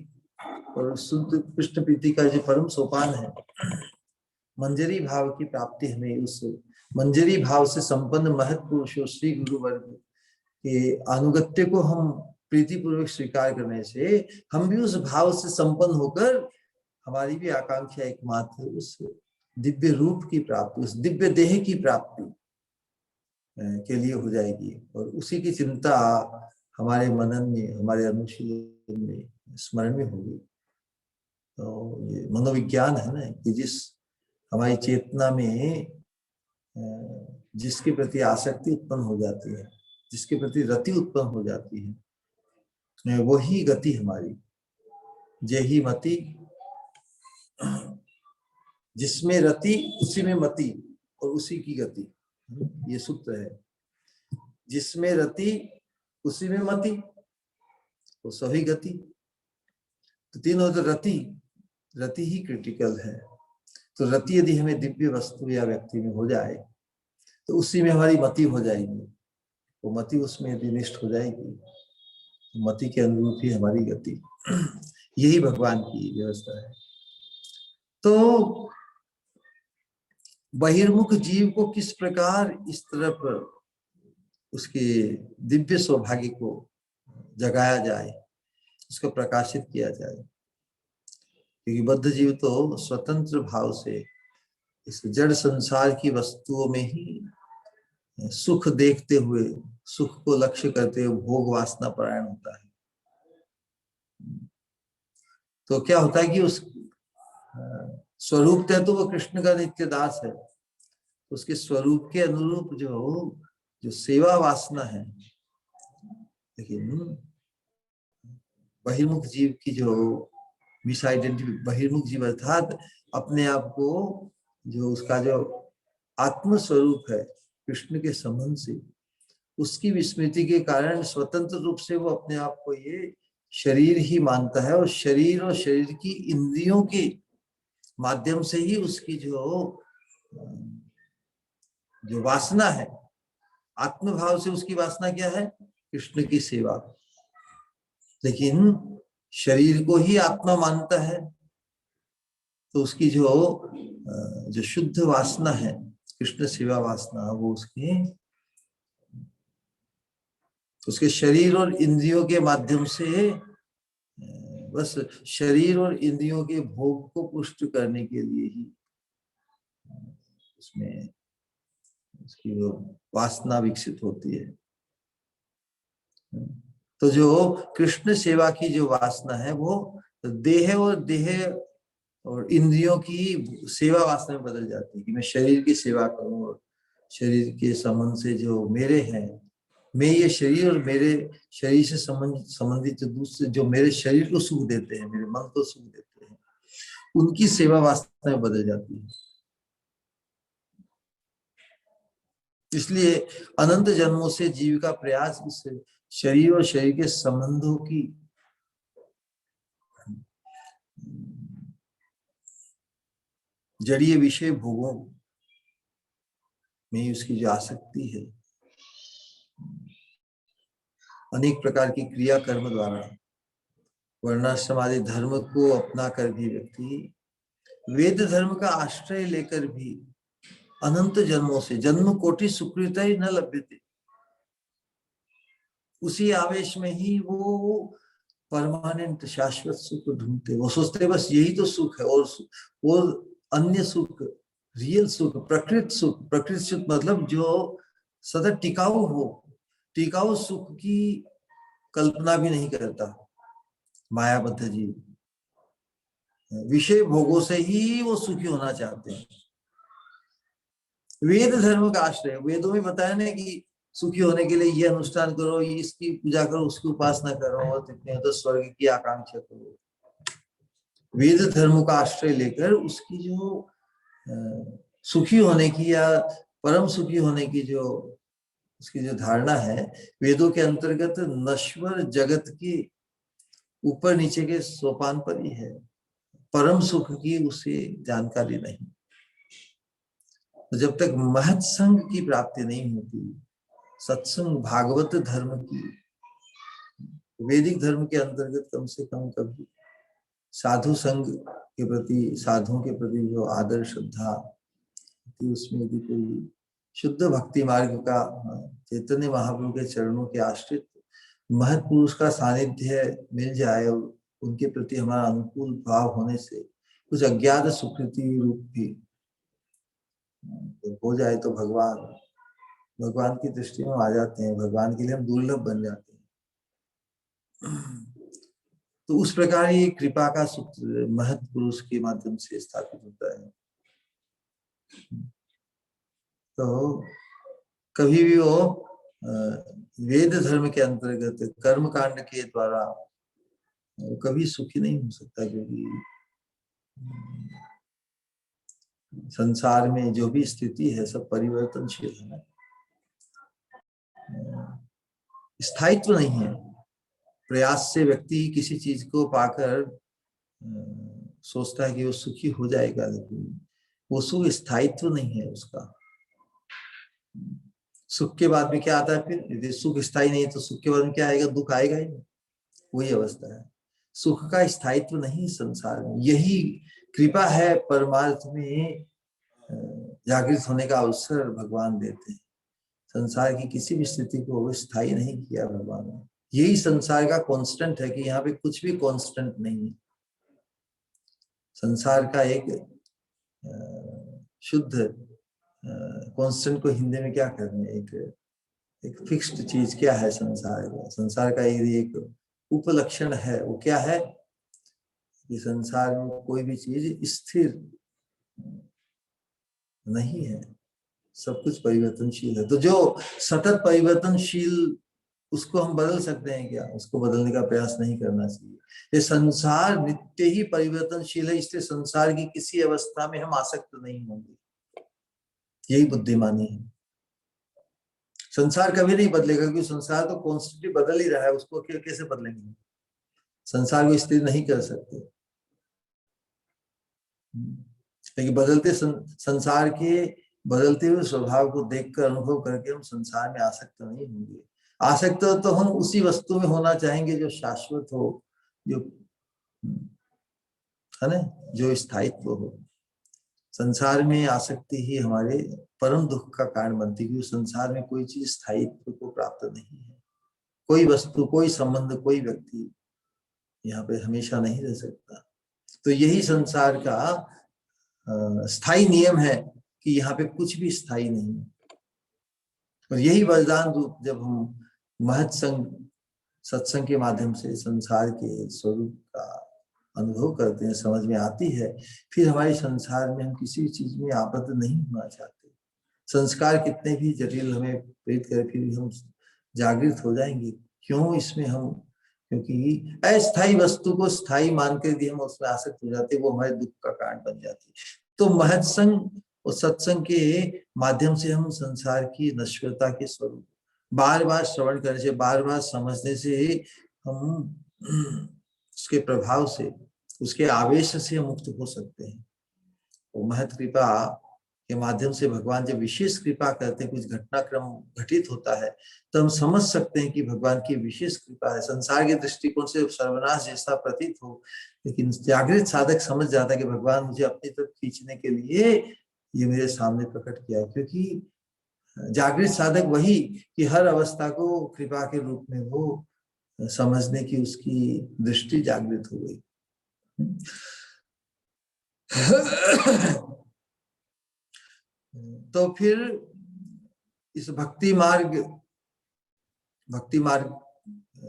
और शुद्ध कृष्ण प्रीति का जो परम सोपान है मंजरी भाव की प्राप्ति, हमें उस मंजरी भाव से संपन्न महत् पुरुषों श्री गुरु वर्ग के अनुगत्य को हम प्रीति पूर्वक स्वीकार करने से हम भी उस भाव से संपन्न होकर हमारी भी आकांक्षा एकमात्र उस दिव्य रूप की प्राप्ति, उस दिव्य देह की प्राप्ति के लिए हो जाएगी, और उसी की चिंता हमारे मनन में, हमारे अनुशीलन में, स्मरण में होगी। तो ये मनोविज्ञान है ना कि जिस हमारी चेतना में जिसके प्रति आसक्ति उत्पन्न हो जाती है, जिसके प्रति रति उत्पन्न हो जाती है, वही गति हमारी, जेहि मति, जिसमें रति उसी में मति और उसी की गति, ये सूत्र है। जिसमें रति उसी में मति तो सही गति। तो तीनों तो रति ही क्रिटिकल है। तो रति यदि हमें दिव्य वस्तु या व्यक्ति में हो जाए तो उसी में हमारी मति हो जाएगी, वो मति उसमें यदि निष्ठ हो जाएगी तो मति के अनुरूप ही हमारी गति। यही भगवान की व्यवस्था है। तो बहिर्मुख जीव को किस प्रकार इस तरफ उसके दिव्य सौभाग्य को जगाया जाए, उसको प्रकाशित किया जाए, क्योंकि बद्ध जीव तो स्वतंत्र भाव से इस जड़ संसार की वस्तुओं में ही सुख देखते हुए, सुख को लक्ष्य करते हुए भोग वासना परायण होता है। तो क्या होता है कि उस स्वरूप तो वो कृष्ण का नित्य दास है, उसके स्वरूप के अनुरूप जो सेवा वासना है, लेकिन बहिर्मुख जीव की जो मिस आइडेंटिटी, बहिर्मुख जीव अर्थात अपने आप को जो उसका जो आत्म स्वरूप है कृष्ण के संबंध से, उसकी विस्मृति के कारण स्वतंत्र रूप से वो अपने आप को ये शरीर ही मानता है, और शरीर की इंद्रियों के माध्यम से ही उसकी जो वासना है, आत्मभाव से उसकी वासना क्या है? कृष्ण की सेवा। लेकिन शरीर को ही आत्मा मानता है, तो उसकी जो शुद्ध वासना है, कृष्ण सेवा वासना, वो उसके शरीर और इंद्रियों के माध्यम से बस शरीर और इंद्रियों के भोग को पुष्ट करने के लिए ही उसमें उसकी वासना विकसित होती है। तो जो कृष्ण सेवा की जो वासना है वो देह और इंद्रियों की सेवा वासना में बदल जाती है कि मैं शरीर की सेवा करूं, और शरीर के संबंध से जो मेरे हैं, मैं ये शरीर और मेरे शरीर से संबंधित जो दूसरे जो मेरे शरीर को सुख देते हैं, मेरे मन को सुख देते हैं, उनकी सेवा वासना में बदल जाती है। इसलिए अनंत जन्मों से जीव का प्रयास इस शरीर और शरीर के संबंधों की जड़ीय विषय भोगों में उसकी जो आसक्ति है, अनेक प्रकार की क्रिया कर्म द्वारा वर्णाश्रम आदि धर्म को अपना कर भी व्यक्ति वेद धर्म का आश्रय लेकर भी अनंत जन्मों से जन्म कोटि सुकृत ही न लभ्यते, उसी आवेश में ही वो परमानेंट शाश्वत सुख ढूंढते। वो सोचते बस यही तो सुख है, और वो अन्य सुख, रियल सुख, प्रकृत सुख, प्रकृत सुख मतलब जो सदा टिकाऊ हो, टिकाऊ सुख की कल्पना भी नहीं करता मायाबद्ध जीव। विषय भोगों से ही वो सुखी होना चाहते हैं। वेद धर्म का आश्रय, वेदों में बताया ना कि सुखी होने के लिए ये अनुष्ठान करो, ये इसकी पूजा करो, उसकी उपासना करो, और इतने तो स्वर्ग की आकांक्षा करो। वेद धर्म का आश्रय लेकर उसकी जो सुखी होने की या परम सुखी होने की जो उसकी जो धारणा है, वेदों के अंतर्गत नश्वर जगत के ऊपर नीचे के सोपान पर ही है, परम सुख की उसे जानकारी नहीं। तो जब तक महत संग की प्राप्ति नहीं होती, सत्संग भागवत धर्म की, वैदिक धर्म के अंतर्गत कम से कम कभी साधु संघ के प्रति, साधुओं के प्रति जो आदर श्रद्धा, उसमें यदि कोई शुद्ध भक्ति मार्ग का चैतन्य महाप्रभु के चरणों के आश्रित महत पुरुष का सानिध्य मिल जाए और उनके प्रति हमारा अनुकूल भाव होने से कुछ अज्ञात सुकृति रूप भी हो जाए तो भगवान की दृष्टि में आ जाते हैं, भगवान के लिए हम दुर्लभ बन जाते हैं। तो उस प्रकार ये कृपा का सूत्र महत पुरुष के माध्यम से स्थापित होता है। तो कभी भी वो वेद धर्म के अंतर्गत कर्म कांड के द्वारा कभी सुखी नहीं हो सकता, क्योंकि संसार में जो भी स्थिति है सब परिवर्तनशील है, स्थायित्व नहीं है। प्रयास से व्यक्ति किसी चीज को पाकर सोचता है कि वो सुखी हो जाएगा, लेकिन वो सुख स्थायित्व नहीं है उसका। सुख के बाद में क्या आता है फिर? यदि सुख स्थायी नहीं है तो सुख के बाद में क्या आएगा? दुख आएगा ही। वही अवस्था है, सुख का स्थायित्व नहीं संसार में। यही कृपा है, परमार्थ में जागृत होने का अवसर भगवान देते हैं। संसार की किसी भी स्थिति को स्थायी नहीं किया भगवान ने। यही संसार का कांस्टेंट है कि यहाँ पे कुछ भी कांस्टेंट नहीं है। संसार का एक शुद्ध कांस्टेंट को हिंदी में क्या करने, एक फिक्स्ड चीज क्या है संसार का? संसार का एक उपलक्षण है, वो क्या है कि संसार में कोई भी चीज स्थिर नहीं है, सब कुछ परिवर्तनशील है। तो जो सतत परिवर्तनशील, उसको हम बदल सकते हैं क्या? उसको बदलने का प्रयास नहीं करना चाहिए। ये संसार नित्य ही परिवर्तनशील है, इसलिए संसार की किसी अवस्था में हम आसक्त नहीं होंगे। यही बुद्धिमानी है। संसार कभी नहीं बदलेगा, क्योंकि संसार तो कॉन्स्टेंटली बदल ही रहा है, उसको कैसे बदलेंगे? संसार को स्थिर नहीं कर सकते। लेकिन बदलते संसार के बदलते हुए स्वभाव को देखकर, अनुभव करके हम संसार में आसक्त नहीं होंगे। आसक्त तो हम उसी वस्तु में होना चाहेंगे जो शाश्वत हो, जो है ना, जो स्थायित्व हो। संसार में आसक्ति ही हमारे परम दुख का कारण बनती है, क्योंकि संसार में कोई चीज स्थायित्व को प्राप्त नहीं है। कोई वस्तु, कोई संबंध, कोई व्यक्ति यहाँ पे हमेशा नहीं रह सकता। तो यही संसार का स्थायी नियम है कि यहाँ पे कुछ भी स्थायी नहीं है। और यही वरदान रूप जब हम महत संग, सत्संग के माध्यम से संसार के स्वरूप का अनुभव करते हैं, समझ में आती है, फिर हमारे संसार में हम किसी चीज में आबद्ध नहीं होना चाहते। संस्कार कितने भी जटिल हमें प्रेरित करे, फिर हम जागृत हो जाएंगे। क्यों इसमें हम, क्योंकि अस्थायी वस्तु को स्थायी मानकर यदि हम उसमें आसक्त हो जाते, वो हमारे दुख का कारण बन जाती है। तो महत्संग और सत्संग के माध्यम से हम संसार की नश्वरता के स्वरूप बार बार श्रवण करने से, बार बार समझने से हम उसके प्रभाव से, उसके आवेश से मुक्त हो सकते हैं। और महत कृपा के माध्यम से भगवान जब विशेष कृपा करते हैं, कुछ घटनाक्रम घटित होता है, तो हम समझ सकते हैं कि भगवान की विशेष कृपा है। संसार के दृष्टिकोण से सर्वनाश जैसा प्रतीत हो, लेकिन जागृत साधक समझ जाता है कि भगवान मुझे अपनी तरफ खींचने के लिए ये मेरे सामने प्रकट किया है। क्योंकि जागृत साधक वही कि हर अवस्था को कृपा के रूप में वो समझने की उसकी दृष्टि जागृत हो गई। तो फिर इस भक्ति मार्ग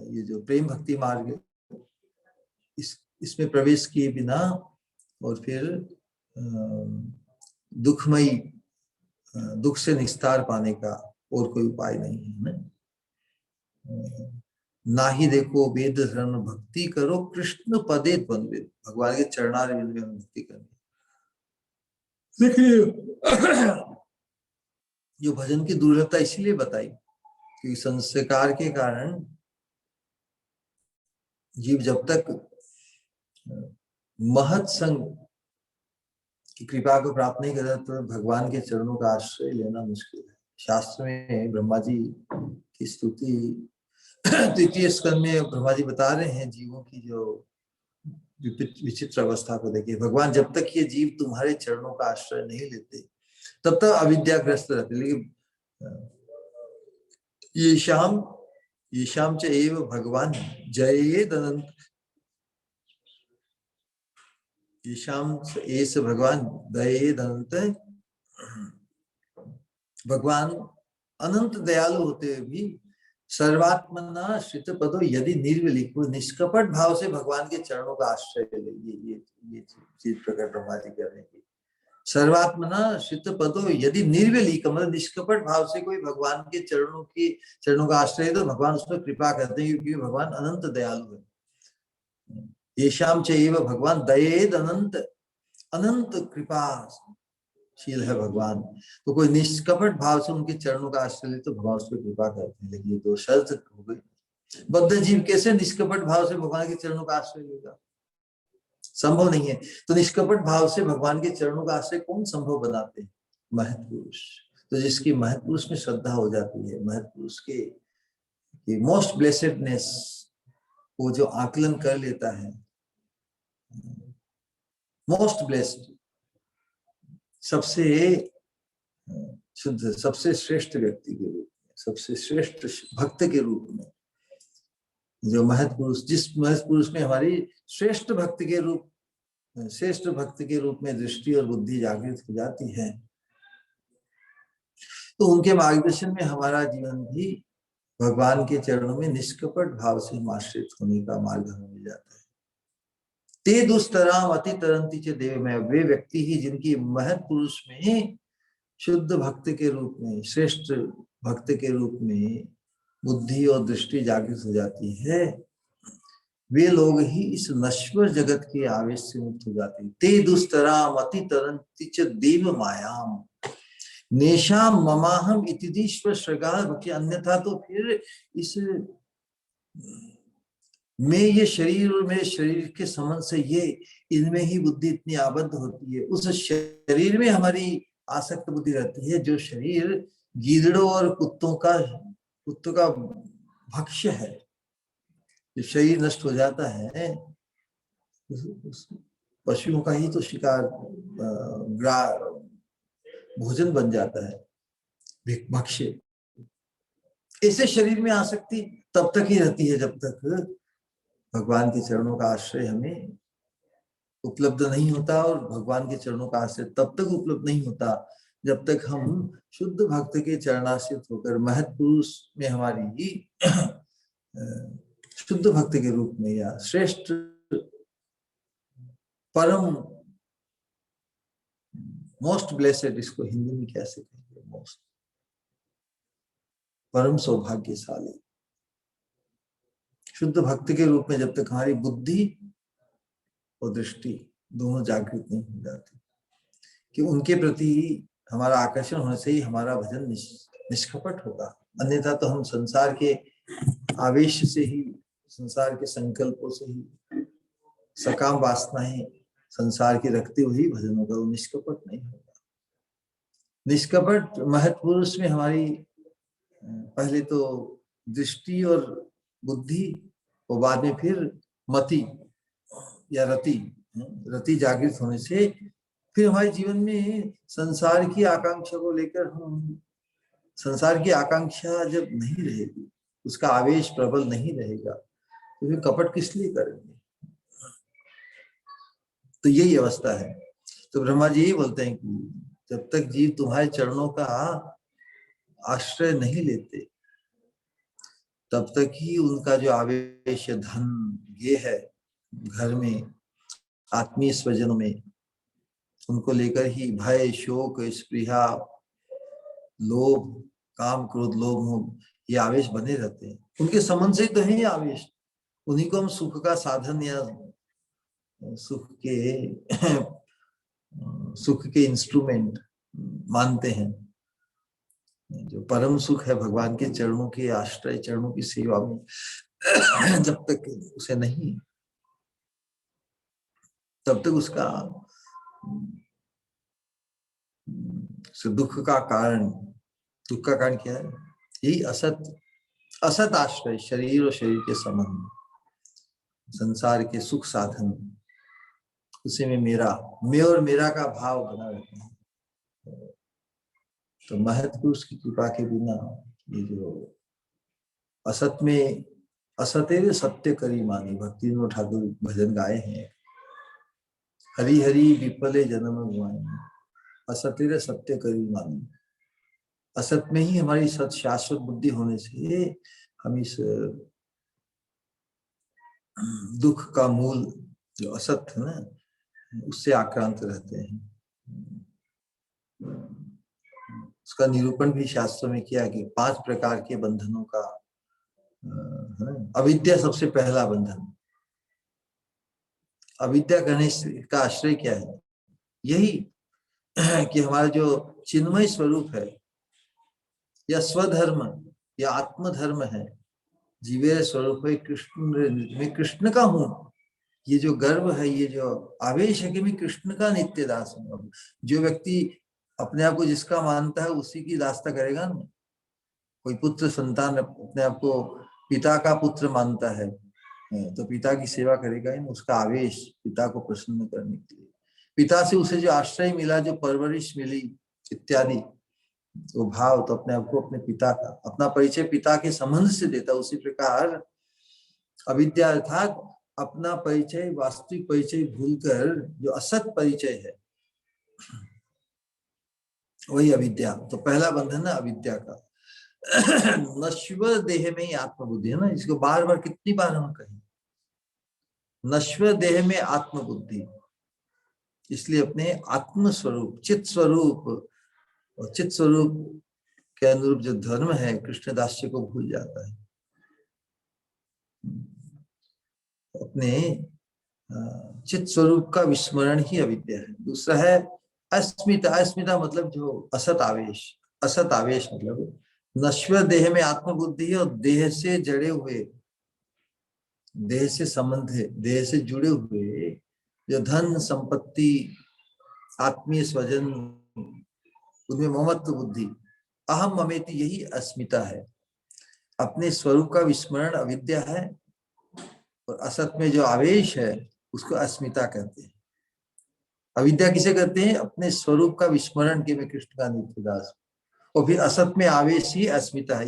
ये जो प्रेम भक्ति मार्ग, इसमें प्रवेश किए बिना और फिर दुखमयी दुख से निस्तार पाने का और कोई उपाय नहीं है ना। ना ही देखो वेद धर्म भक्ति करो कृष्ण पदे द्वंद्वे, भगवान के चरणारविंद में हम भक्ति करनी। देखिए जो भजन की दुर्लभता इसलिए बताई कि संस्कार के कारण जीव जब तक महत संग की कृपा को प्राप्त नहीं करता तो भगवान के चरणों का आश्रय लेना मुश्किल है। शास्त्र में ब्रह्मा जी की स्तुति तृतीय स्कंद में ब्रह्मा जी बता रहे हैं जीवों की जो विचित्र अवस्था को देखिए। भगवान जब तक ये जीव तुम्हारे चरणों का आश्रय नहीं लेते तब तक अविद्याग्रस्त रहते। लेकिन ये शाम च एव भगवान जयेद अनंत, ये शाम ऐसे भगवान दयेद अनंत, भगवान अनंत दयालु होते हुए भी सर्वात्मना श्रित पदो यदि निर्विलिक, निष्कपट भाव से भगवान के चरणों का आश्रय ले। ये चीज प्रकट ब्रह्मा जी कर रहे हैं। सर्वात्मना श्रित पदो यदि निर्विलिक, मतलब निष्कपट भाव से कोई भगवान के चरणों का आश्रय तो भगवान उसमें कृपा करते हैं, क्योंकि भगवान अनंत दयालु है। ये शाम चाहिए भगवान दयेद अनंत, अनंत कृपाशील है भगवान। तो कोई निष्कपट भाव से उनके चरणों का आश्रय ले तो भगवान उस पर कृपा करते हैं। लेकिन ये दो शर्त हो गई। बद्ध जीव कैसे निष्कपट भाव से भगवान के चरणों का आश्रय लेगा, संभव नहीं है। तो निष्कपट भाव से भगवान के चरणों का आश्रय कौन संभव बनाते हैं? महत्पुरुष। तो जिसकी महत्पुरुष में श्रद्धा हो जाती है, महत्पुरुष के मोस्ट ब्लेसेडनेस वो जो आकलन कर लेता है, मोस्ट ब्लेस्ड, सबसे शुद्ध, सबसे श्रेष्ठ व्यक्ति के रूप में, सबसे श्रेष्ठ भक्त के रूप में जो महत्पुरुष, जिस महत्पुरुष में हमारी श्रेष्ठ भक्त के रूप में दृष्टि और बुद्धि जागृत हो जाती है, तो उनके मार्गदर्शन में हमारा जीवन भी भगवान के चरणों में निष्कपट भाव से आश्रित होने का मार्ग हमें मिल जाता है। ते दुस्तराम अति तरंती च देव में, वे व्यक्ति ही जिनकी महत्पुरुष में शुद्ध भक्त के रूप में, श्रेष्ठ भक्त के रूप में बुद्धि और दृष्टि जागृत हो जाती है, वे लोग ही इस नश्वर जगत के आवेश से मुक्त हो जाते हैं। ते दुस्तराम अति तरंती च देव मायाम नेशाम ममाहम इतिदीश्वर श्रगाल भक्ति। अन्यथा तो फिर इस में ये शरीर और मेरे शरीर के संबंध से ये इनमें ही बुद्धि इतनी आबद्ध होती है, उस शरीर में हमारी आसक्त बुद्धि रहती है, जो शरीर गीदड़ों और कुत्तों का भक्ष्य है। जब शरीर नष्ट हो जाता है पशुओं का ही तो शिकार भोजन बन जाता है, भक्ष्य। ऐसे शरीर में आसक्ति तब तक ही रहती है जब तक भगवान के चरणों का आश्रय हमें उपलब्ध नहीं होता, और भगवान के चरणों का आश्रय तब तक उपलब्ध नहीं होता जब तक हम शुद्ध भक्त के चरणाश्रित होकर महत्पुरुष में हमारी शुद्ध भक्त के रूप में या श्रेष्ठ परम मोस्ट ब्लेसेड, इसको हिंदी में कैसे कहेंगे, मोस्ट परम सौभाग्यशाली शुद्ध भक्त के रूप में जब तक हमारी बुद्धि और दृष्टि दोनों जागृत नहीं हो जाती कि उनके प्रति हमारा आकर्षण होने से ही हमारा भजन निष्कपट होगा। अन्यथा तो हम संसार के आवेश से ही, संसार के संकल्पों से ही, सकाम वासनाएं संसार की रखते हुए ही भजन होगा, वो निष्कपट नहीं होगा। निष्कपट महत्पुरुष में हमारी पहले तो दृष्टि और बुद्धि और बाद में फिर मति या रति जागृत होने से फिर हमारे जीवन में संसार की आकांक्षा को लेकर हम, संसार की आकांक्षा जब नहीं रहेगी, उसका आवेश प्रबल नहीं रहेगा, तो फिर कपट किस लिए करेंगे। तो यही अवस्था है। तो ब्रह्मा जी बोलते हैं कि जब तक जीव तुम्हारे चरणों का आश्रय नहीं लेते तब तक ही उनका जो आवेश, धन, ये है घर में, आत्मीय स्वजनों में, उनको लेकर ही भय, शोक, स्पृहा, लोभ, काम, क्रोध, लोभ, मोह, ये आवेश बने रहते हैं। उनके संबंध से तो है ये आवेश, उन्हीं को हम सुख का साधन या सुख के इंस्ट्रूमेंट मानते हैं। जो परम सुख है भगवान के चरणों के आश्रय, चरणों की सेवा में जब तक उसे नहीं, तब तक उसका दुख का कारण क्या है? यही असत आश्रय, शरीर और शरीर के संबंध, संसार के सुख साधन, उसी में मैं और मेरा का भाव बना रहता है। तो महत पुरुष की कृपा के बिना ये जो असत में, असतेर सत्य करी मानी, भक्ति विनोद ठाकुर भजन गाए हैं, हरि हरि विपले जन्म गुआई, असतेर सत्य करी मानी। असत में ही हमारी सत शाश्वत बुद्धि होने से हम इस दुख का मूल जो असत है ना, उससे आक्रांत रहते हैं। उसका निरूपण भी शास्त्रों में किया कि 5 प्रकार के बंधनों का है ना। अविद्या सबसे पहला बंधन। अविद्या करने का आश्रय क्या है? यही कि हमारा जो चिन्मय स्वरूप है या स्वधर्म या आत्मधर्म है, जीवे स्वरूप है कृष्ण, मैं कृष्ण का हूं, ये जो गर्व है, ये जो आवेश है कि मैं कृष्ण का नित्य दास हूं। जो व्यक्ति अपने आप को जिसका मानता है उसी की दासता करेगा ना। कोई पुत्र संतान अपने आप को पिता का पुत्र मानता है तो पिता की सेवा करेगा ही, उसका आवेश पिता को प्रसन्न करने के लिए, पिता से उसे जो आश्रय मिला, जो परवरिश मिली इत्यादि, वो भाव तो अपने आप को अपने पिता का, अपना परिचय पिता के संबंध से देता। उसी प्रकार अविद्या अर्थात अपना परिचय, वास्तविक परिचय भूलकर जो असत परिचय है, वही अविद्या। तो पहला बंधन है अविद्या का। नश्वर देह में ही आत्मबुद्धि है ना, इसको बार बार कितनी बार हम कहें, नश्वर देह में आत्मबुद्धि। इसलिए अपने आत्म स्वरूप, चित स्वरूप, और चित स्वरूप के अनुरूप जो धर्म है कृष्णदास्य को भूल जाता है। अपने चित स्वरूप का विस्मरण ही अविद्या है। दूसरा है अस्मिता। अस्मिता मतलब जो असत आवेश। असत आवेश मतलब नश्वर देह में आत्मबुद्धि है, और देह से जड़े हुए, देह से संबंध है, देह से जुड़े हुए जो धन संपत्ति, आत्मीय स्वजन, उनमें ममत्व बुद्धि, अहम ममेति, यही अस्मिता है। अपने स्वरूप का विस्मरण अविद्या है, और असत में जो आवेश है उसको अस्मिता कहते हैं। अविद्या किसे कहते हैं? अपने स्वरूप का विस्मरण के मैं कृष्ण का नित्य दास, और फिर असत में आवेश ही अस्मिता है।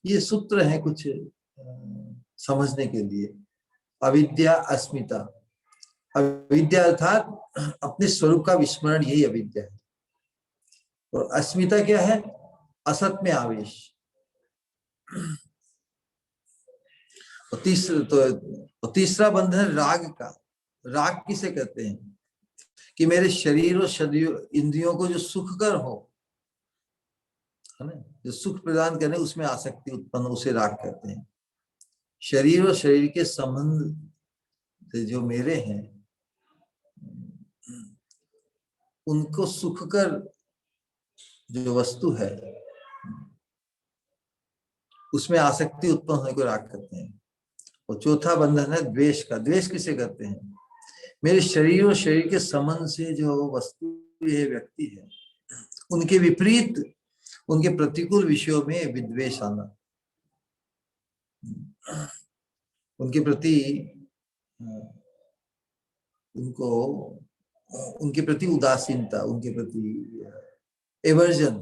ये सूत्र है कुछ समझने के लिए। अविद्या, अस्मिता। अविद्या अर्थात अपने स्वरूप का विस्मरण, यही अविद्या है। और अस्मिता क्या है? असत में आवेश। और तीसरा बंधन राग का। राग किसे कहते हैं? कि मेरे शरीर और शरीर इंद्रियों को जो सुखकर हो, है ना, जो सुख प्रदान करने, उसमें आसक्ति उत्पन्न, उसे राग कहते हैं। शरीर और शरीर के संबंध से जो मेरे हैं, उनको सुखकर जो वस्तु है, उसमें आसक्ति उत्पन्न होने को राग कहते हैं। और चौथा बंधन है द्वेष का। द्वेष किसे कहते हैं? मेरे शरीर और शरीर के संबंध से जो वस्तु है, व्यक्ति है, उनके विपरीत, उनके प्रतिकूल विषयों में विद्वेष आना, उनके प्रति उनके प्रति उदासीनता, उनके प्रति एवर्जन,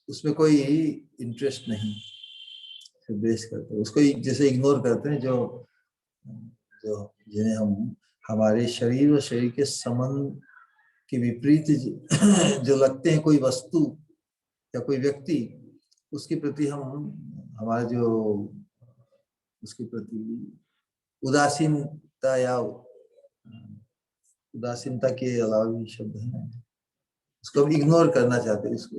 उसमें कोई इंटरेस्ट नहीं, द्वेष करते हैं उसको, जैसे इग्नोर करते हैं जो जो जिन्हें हम हमारे शरीर और शरीर के संबंध के विपरीत जो लगते हैं कोई वस्तु या कोई व्यक्ति, उसके प्रति हम हमारा जो उसके प्रति उदासीनता या उदासीनता के अलावा भी शब्द है, उसको हम इग्नोर करना चाहते हैं, इसको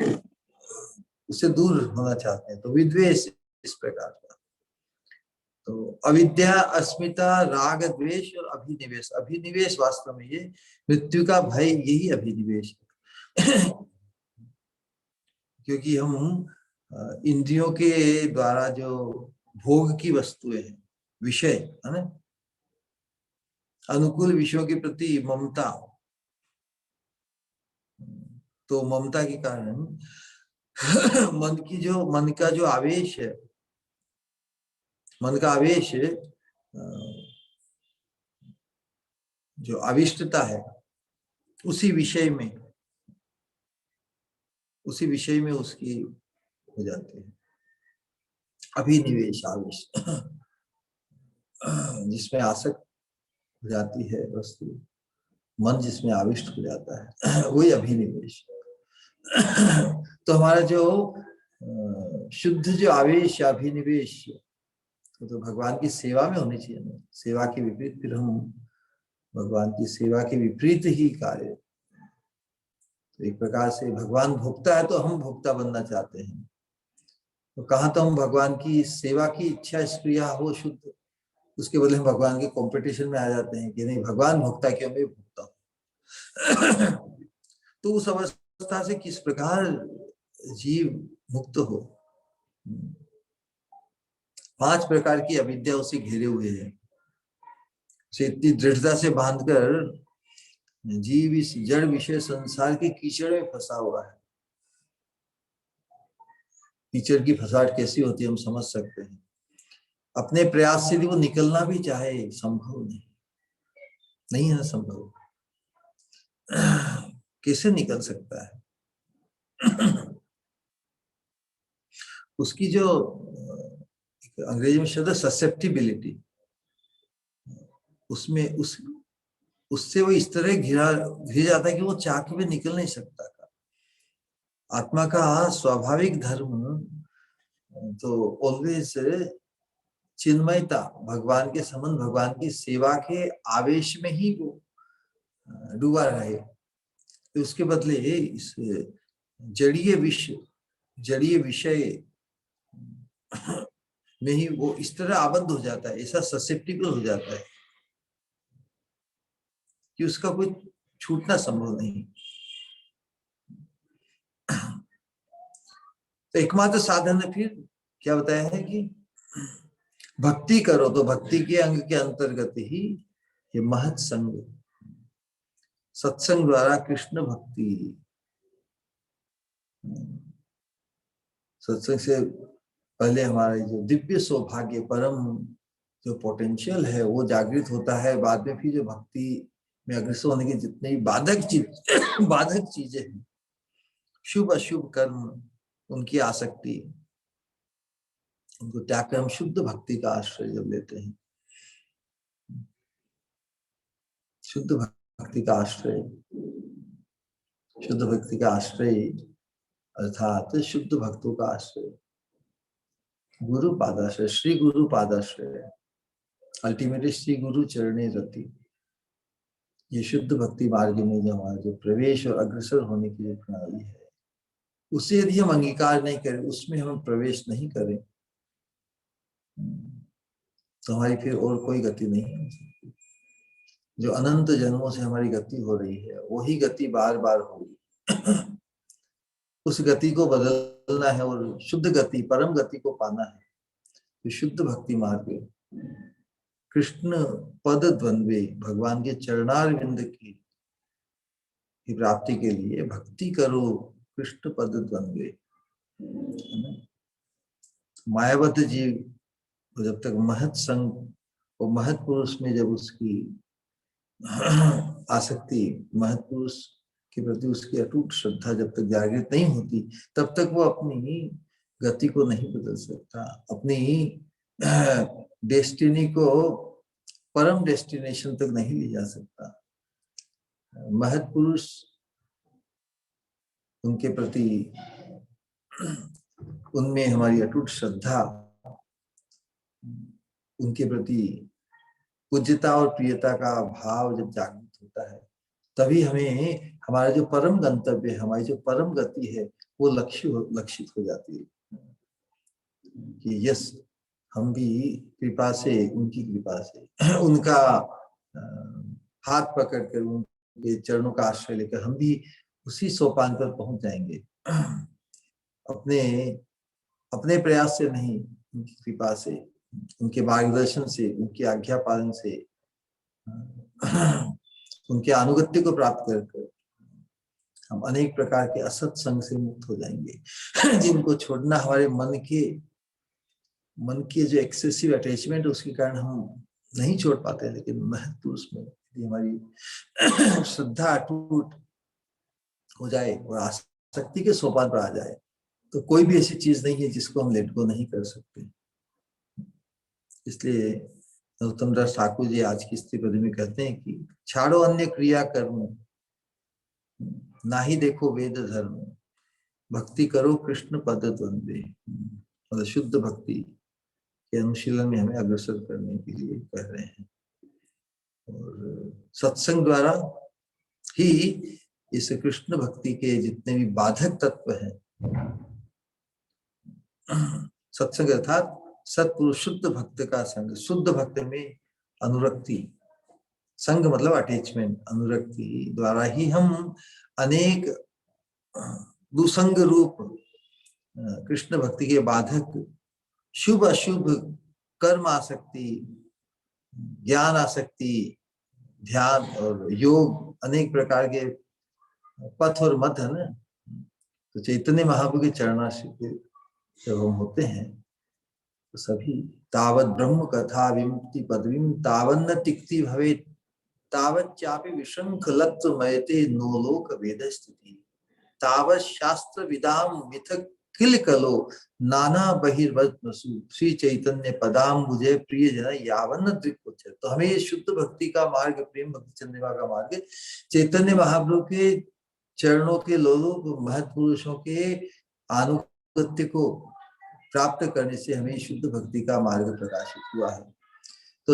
उससे दूर होना चाहते हैं, तो विद्वेष इस प्रकार का। तो अविद्या, अस्मिता, राग, द्वेष और अभिनिवेश। अभिनिवेश वास्तव में ये मृत्यु का भय, यही अभिनिवेश है। क्योंकि हम इंद्रियों के द्वारा जो भोग की वस्तुएं हैं, विषय है ना, अनुकूल विषयों के प्रति ममता, तो ममता के कारण मन का जो आवेश है, मन का आवेश जो अविष्टता है, उसी विषय में उसकी हो जाती है अभिनिवेश, आवेश, जिसमें आसक्त हो जाती है वस्तु, मन जिसमें आविष्ट हो जाता है, वही अभिनिवेश। तो हमारा जो शुद्ध जो आवेश, अभिनिवेश, तो भगवान की सेवा में होनी चाहिए ना। सेवा के विपरीत फिर हम भगवान की सेवा के विपरीत ही कार्य। तो एक प्रकार से भगवान भोक्ता है तो हम भोक्ता बनना चाहते हैं, तो कहाँ तो हम भगवान की सेवा की इच्छा स्प्रिया हो शुद्ध, उसके बदले हम भगवान के कंपटीशन में आ जाते हैं कि नहीं भगवान भोक्ता क्यों, मैं भोक्ता हूं। तो उस अवस्था से किस प्रकार जीव मुक्त हो। 5 प्रकार की अविद्या उसे घेरे हुए है, उसे इतनी दृढ़ता से बांधकर जीव इस जड़ विषय संसार के कीचड़ में फंसा हुआ है। कीचड़ की फंसाहट कैसी होती है हम समझ सकते हैं। अपने प्रयास से यदि वो निकलना भी चाहे, संभव नहीं है संभव। कैसे निकल सकता है। उसकी जो अंग्रेजी में शब्द ससेप्टिबिलिटी, उसमें उससे वो इस तरह घिर जाता है कि वो चाह के भी निकल नहीं सकता। आत्मा का स्वाभाविक धर्म तो ऑलवेज चिन्मयता, भगवान के संबंध, भगवान की सेवा के आवेश में ही वो डूबा रहे। तो उसके बदले इस जड़ीय विषय में ही वो इस तरह आबद्ध हो जाता है, ऐसा ससेप्टिबल हो जाता है कि उसका कोई छूटना संभव नहीं। तो एकमात्र साधन है फिर क्या बताया है कि भक्ति करो। तो भक्ति के अंग के अंतर्गत ही ये महत् संग, सत्संग द्वारा कृष्ण भक्ति। सत्संग से पहले हमारे जो दिव्य सौभाग्य, परम जो पोटेंशियल है वो जागृत होता है। बाद में फिर जो भक्ति में अग्रसर होने की जितनी बाधक चीजें हैं, शुभ अशुभ कर्म, उनकी आसक्ति, उनको त्याग कर हम शुद्ध भक्ति का आश्रय जब लेते हैं, शुद्ध भक्ति का आश्रय, शुद्ध भक्ति का आश्रय अर्थात शुद्ध भक्तों का आश्रय, गुरु पादाश्रय, श्री गुरु पादाश्रय, अल्टीमेटली श्री गुरु चरणे रति। ये शुद्ध भक्ति मार्ग में जो हमारा जो प्रवेश और अग्रसर होने की जो प्रणाली है, उसे यदि हम अंगीकार नहीं करें, उसमें हम प्रवेश नहीं करें, तो हमारी फिर और कोई गति नहीं हो सकती। जो अनंत जन्मों से हमारी गति हो रही है, वही गति बार बार होगी। उस गति को बदलना है और शुद्ध गति, परम गति को पाना है। तो शुद्ध भक्ति मार्ग, कृष्ण पद द्वंद्वे, भगवान के चरणारविंद की प्राप्ति के लिए भक्ति करो कृष्ण पद द्वंद्वे। मायावत जीव जब तक महत् संग और महत् पुरुष में जब उसकी आसक्ति, महत् पुरुष के प्रति उसकी अटूट श्रद्धा जब तक जागृत नहीं होती, तब तक वो अपनी गति को नहीं बदल सकता, अपनी डेस्टिनी को परम डेस्टिनेशन तक नहीं ले जा सकता। महत् पुरुष, उनके प्रति उनमें हमारी अटूट श्रद्धा, उनके प्रति पूज्यता और प्रियता का भाव जब जागृत होता है, तभी हमें हमारा जो परम गंतव्य है, हमारी जो परम गति है, वो लक्षित हो जाती है कि यस, हम भी कृपा से, उनकी कृपा से, उनका हाथ पकड़कर, उनके चरणों का आश्रय लेकर हम भी उसी सोपान पर पहुंच जाएंगे। अपने अपने प्रयास से नहीं, उनकी कृपा से, उनके मार्गदर्शन से, उनकी आज्ञा पालन से, उनके अनुगत्य को प्राप्त कर हम अनेक प्रकार के असत संग से मुक्त हो जाएंगे, जिनको छोड़ना हमारे मन के जो एक्सेसिव अटैचमेंट उसके कारण हम नहीं छोड़ पाते। लेकिन महत्व उसमें यदि हमारी श्रद्धा अटूट हो जाए और आसक्ति के सोपान पर आ जाए, तो कोई भी ऐसी चीज नहीं है जिसको हम लेट गो नहीं कर सकते। इसलिए उत्तम दास ठाकुर जी आज की स्थिति पद में कहते हैं कि छाड़ो अन्य क्रिया कर्म, ना ही देखो वेद धर्म, भक्ति करो कृष्ण पद द्वंद्वे। मतलब शुद्ध भक्ति के अनुशीलन में हमें अग्रसर करने के लिए कह रहे हैं। और सत्संग द्वारा ही इस कृष्ण भक्ति के जितने भी बाधक तत्व हैं, सत्संग अर्थात सत्पुरुष शुद्ध भक्त का संग, शुद्ध भक्त में अनुरक्ति, संग मतलब अटैचमेंट, अनुरक्ति द्वारा ही हम अनेक दुसंग रूप कृष्ण भक्ति के बाधक शुभ अशुभ कर्म आसक्ति, ज्ञान आसक्ति, ध्यान और योग, अनेक प्रकार के पथ और मत है ना। तो चैतन्य महाप्रभु के चरणाश्रय जब हम होते हैं तो सभी तावत ब्रह्म कथा विमुक्ति पदवीं तावन्न टिक्ति भवे तावत चापि विशृंखलत्व मयते नो लोक वेद स्थिति तावत शास्त्र विदाम मिथ किल कलो नाना बहिर्वत्मसु श्री चैतन्य पदाम मुझे प्रिय जन यावन्न दृक्। तो हमें ये शुद्ध भक्ति का मार्ग, प्रेम भक्ति चंद्रिमा का मार्ग, चैतन्य महाप्रभु के चरणों के लोलुप महत् पुरुषों के अनुगत्य को प्राप्त करने से हमें शुद्ध भक्ति का मार्ग प्रकाशित हुआ है। तो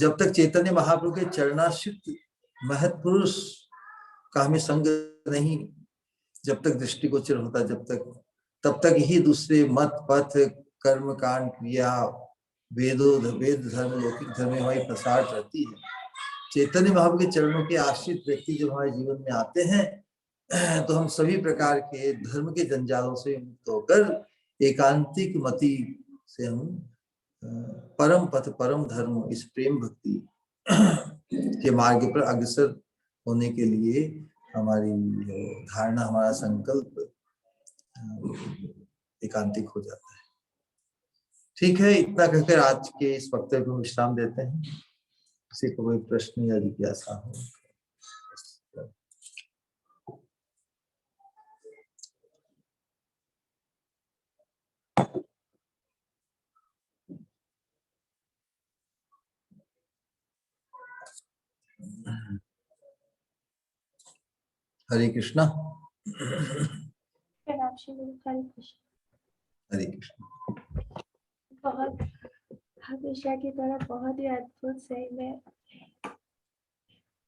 जब तक चैतन्य महाप्रभु के चरणाश्रित महत् पुरुष का हमें संग नहीं, जब तक दृष्टिगोचर होता, तब तक ही दूसरे मत पथ कर्म कांड क्रिया वेद धर्म लौकिक धर्म में हमारी प्रसार रहती है। चैतन्य महाप्रभु के चरणों के आश्रित व्यक्ति जब हमारे जीवन में आते हैं तो हम सभी प्रकार के धर्म के जंजालों से मुक्त होकर एकांतिक मति से हम परम पथ, परम धर्म, इस प्रेम भक्ति के मार्ग पर अग्रसर होने के लिए हमारी धारणा, हमारा संकल्प एकांतिक हो जाता है। ठीक है, इतना कहकर आज के इस वक्तव्य को विश्राम देते हैं। किसी को कोई प्रश्न या जिज्ञासा हो? हरे कृष्णा। हरे कृष्ण। बहुत हमेशा की तरह बहुत ही अद्भुत, सही में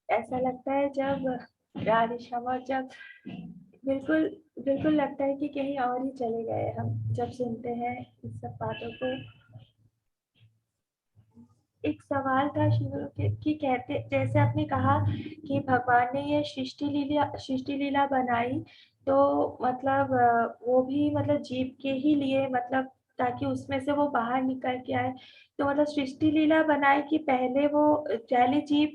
ऐसा लगता है जब राधेश्याम, जब बिल्कुल बिल्कुल लगता है कि कहीं और ही चले गए हम जब सुनते हैं इस सब बातों को। एक सवाल था शिव कि कहते, जैसे आपने कहा कि भगवान ने ये सृष्टि लीला बनाई, तो मतलब वो भी मतलब जीव के ही लिए, मतलब ताकि उसमें से वो बाहर निकल के आए। तो मतलब सृष्टि लीला बनाई कि पहले जीव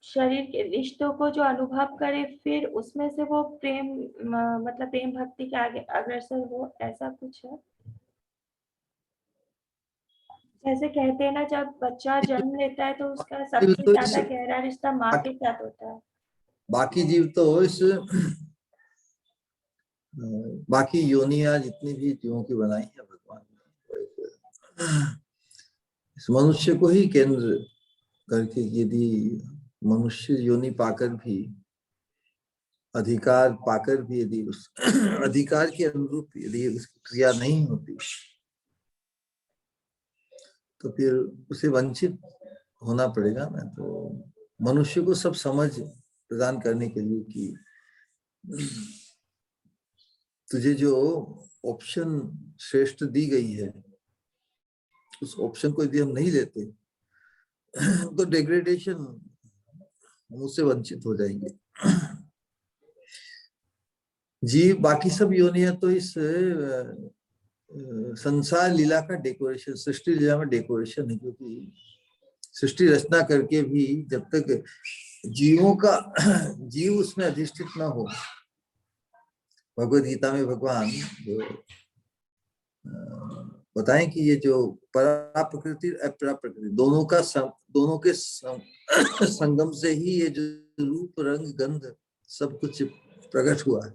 शरीर के रिश्तों को जो अनुभव करे, फिर उसमें से वो प्रेम मतलब प्रेम भक्ति के आगे अग्रसर हो, ऐसा कुछ है? जैसे कहते हैं ना, जब बच्चा जन्म लेता है तो उसका सबसे ज्यादा गहरा रिश्ता माँ के साथ होता है। बाकी जीव तो इस बाकी योनियां जितनी भी जीवों की बनाई है भगवान ने, इस मनुष्य को ही केंद्र करके यदि मनुष्य योनि पाकर भी, अधिकार पाकर भी यदि उस अधिकार के अनुरूप यदि उसकी क्रिया नहीं होती तो फिर उसे वंचित होना पड़ेगा ना। तो मनुष्य को सब समझ प्रदान करने के लिए कि तुझे जो ऑप्शन श्रेष्ठ दी गई है उस ऑप्शन को यदि हम नहीं लेते तो डिग्रेडेशन, हम उससे वंचित हो जाएंगे। जीव बाकी सब योनियां तो इस संसार लीला का डेकोरेशन, सृष्टि लीला में डेकोरेशन है, क्योंकि सृष्टि रचना करके भी जब तक जीवों का जीव उसमें अधिष्ठित ना हो, भगवद गीता में भगवान जो बताएं कि ये जो परा प्रकृति अपरा प्रकृति दोनों के संगम से ही ये जो रूप रंग गंध सब कुछ प्रकट हुआ है।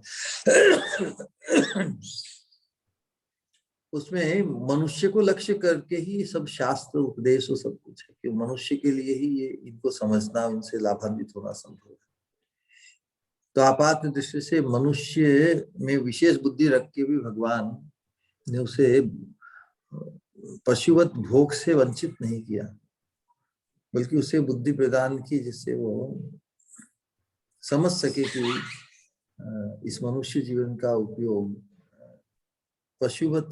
उसमें मनुष्य को लक्ष्य करके ही सब शास्त्र उपदेश और सब कुछ है, कि मनुष्य के लिए ही ये इनको समझना, इनसे लाभान्वित होना संभव है। तो आपात दृष्टि से मनुष्य में विशेष बुद्धि रख के भी भगवान ने उसे पशुवत भोग से वंचित नहीं किया, बल्कि उसे बुद्धि प्रदान की जिससे वो समझ सके कि इस मनुष्य जीवन का उपयोग पशुवत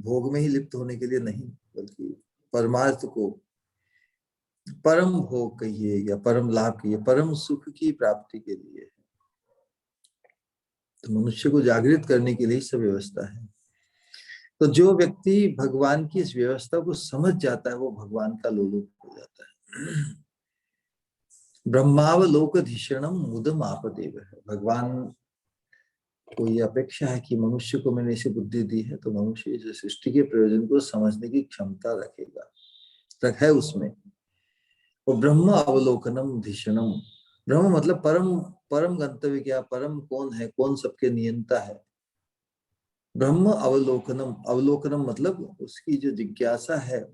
भोग में ही लिप्त होने के लिए नहीं, बल्कि परमार्थ को, परम भोग कहिए या परम लाभ कहिए, परम सुख की प्राप्ति के लिए। तो मनुष्य को जागृत करने के लिए सब व्यवस्था है। तो जो व्यक्ति भगवान की इस व्यवस्था को समझ जाता है वो भगवान का लोलुप हो जाता है। ब्रह्मावलोकधीषणम मुदम आपदेव है। भगवान को ये अपेक्षा है कि मनुष्य को मैंने ऐसी बुद्धि दी है तो मनुष्य इस सृष्टि के प्रयोजन को समझने की क्षमता रखेगा, है उसमें। और ब्रह्म अवलोकनम धीषणम, ब्रह्म मतलब परम, परम गंतव्य क्या, परम कौन है, कौन सबके नियंता है। ब्रह्म अवलोकनम, अवलोकनम मतलब उसकी जो जिज्ञासा है,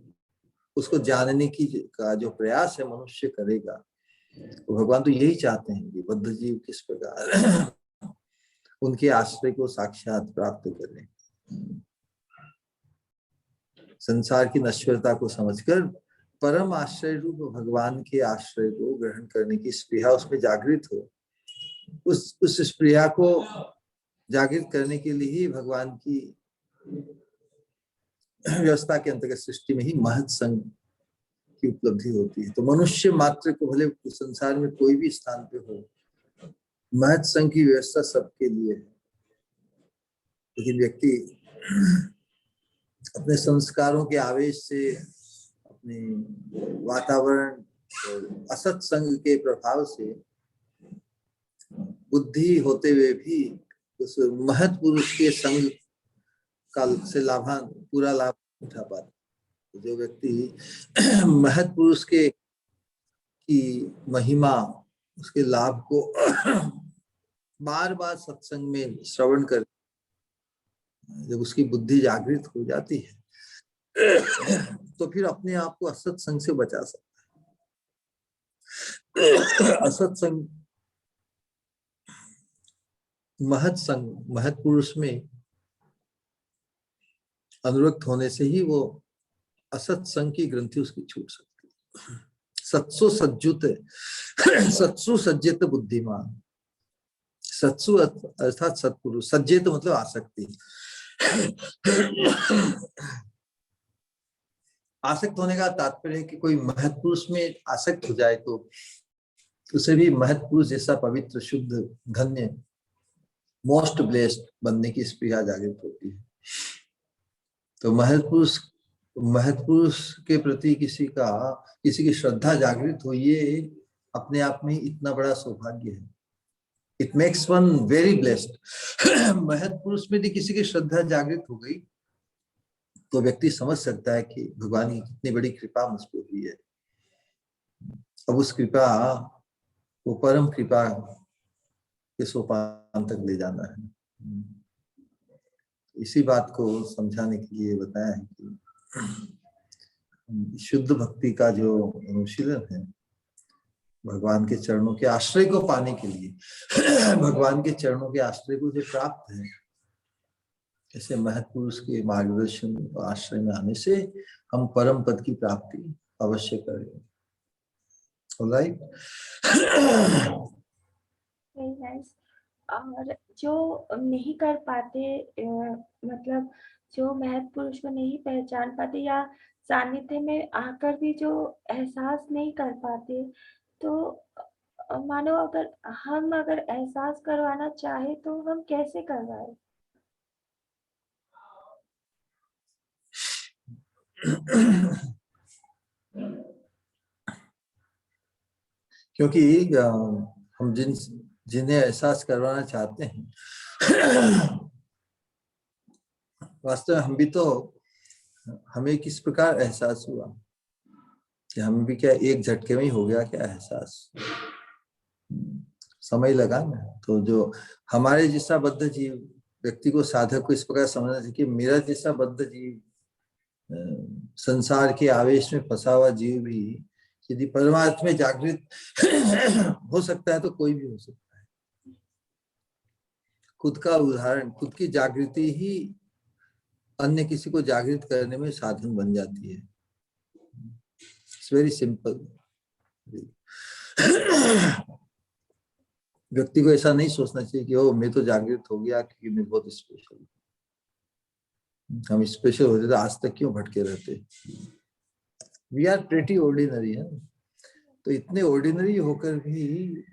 उसको जानने की का जो प्रयास है मनुष्य करेगा। तो भगवान तो यही चाहते हैं कि बद्ध जीव किस प्रकार उनके आश्रय को साक्षात प्राप्त करें, संसार की नश्वरता को समझकर परम आश्रय रूप भगवान के आश्रय को ग्रहण करने की स्पृहा उसमें जागृत हो। उस स्पृहा को जागृत करने के लिए ही भगवान की व्यवस्था के अंतर्गत सृष्टि में ही महत संग की उपलब्धि होती है। तो मनुष्य मात्र को भले संसार में कोई भी स्थान पे हो, महत संघ की व्यवस्था सबके लिए है। लेकिन व्यक्ति अपने संस्कारों के आवेश से, अपने वातावरण और असत संग के प्रभाव से बुद्धि होते हुए भी उस महत पुरुष के संग का से पूरा लाभ उठा पाता। जो व्यक्ति महत पुरुष के की महिमा, उसके लाभ को बार बार सत्संग में श्रवण कर, जब उसकी बुद्धि जागृत हो जाती है तो फिर अपने आप को असत्संग से बचा सकता है। असत्संग, महत संग, महत पुरुष में अनुरक्त होने से ही वो असत्संग की ग्रंथि उसकी छूट सकती है। सत्सु सज्जुत, सत्सु सज्जित बुद्धिमान, सत्सु अर्थात सत्पुरुष, सज्जित मतलब आसक्ति। आसक्त होने का तात्पर्य है कि कोई महत पुरुष में आसक्त हो जाए तो उसे भी महत पुरुष जैसा पवित्र, शुद्ध, धन्य, मोस्ट ब्लेस्ड बनने की स्पृहा जागृत होती है। तो महत पुरुष के प्रति किसी की श्रद्धा जागृत हो, ये अपने आप में इतना बड़ा सौभाग्य है। It makes one very blessed. महत पुरुष में यदि किसी की श्रद्धा जागृत हो गई तो व्यक्ति समझ सकता है कि भगवान की कितनी बड़ी कृपा मुझ पर हुई है। अब उस कृपा को परम कृपा के सोपान तक ले जाना है। इसी बात को समझाने के लिए बताया है कि शुद्ध भक्ति का जो अनुशीलन है, भगवान के चरणों के आश्रय को पाने के लिए, भगवान के चरणों के आश्रय को जो प्राप्त है, ऐसे महत्पुरुष के मार्गदर्शन आश्रय में आने से हम परम पद की प्राप्ति अवश्य करेंगे। राइट? और जो नहीं कर पाते, मतलब जो महत्पुरुष को नहीं पहचान पाते या सानिध्य में आकर भी जो एहसास नहीं कर पाते, तो मानो अगर एहसास करवाना चाहे तो हम कैसे करवाएं? क्योंकि हम जिन्हें एहसास करवाना चाहते हैं, वास्तव में हम भी तो, हमें किस प्रकार एहसास हुआ कि हमें भी क्या एक झटके में ही हो गया क्या एहसास? समय लगा ना। तो जो हमारे जैसा बद्ध जीव व्यक्ति को, साधक को इस प्रकार समझना चाहिए कि मेरा जैसा बद्ध जीव, संसार के आवेश में फंसा हुआ जीव भी यदि परमार्थ में जागृत हो सकता है तो कोई भी हो सकता है। खुद का उदाहरण, खुद की जागृति ही अन्य किसी को जागृत करने में साधन बन जाती है। It's very simple. व्यक्ति को ऐसा नहीं सोचना चाहिए कि ओ मैं तो जागृत हो गया क्योंकि मैं बहुत स्पेशल हूँ। हम स्पेशल होते तो आज तक क्यों भटके रहते? वी आर प्रेटी ऑर्डिनरी है। तो इतने ऑर्डिनरी होकर भी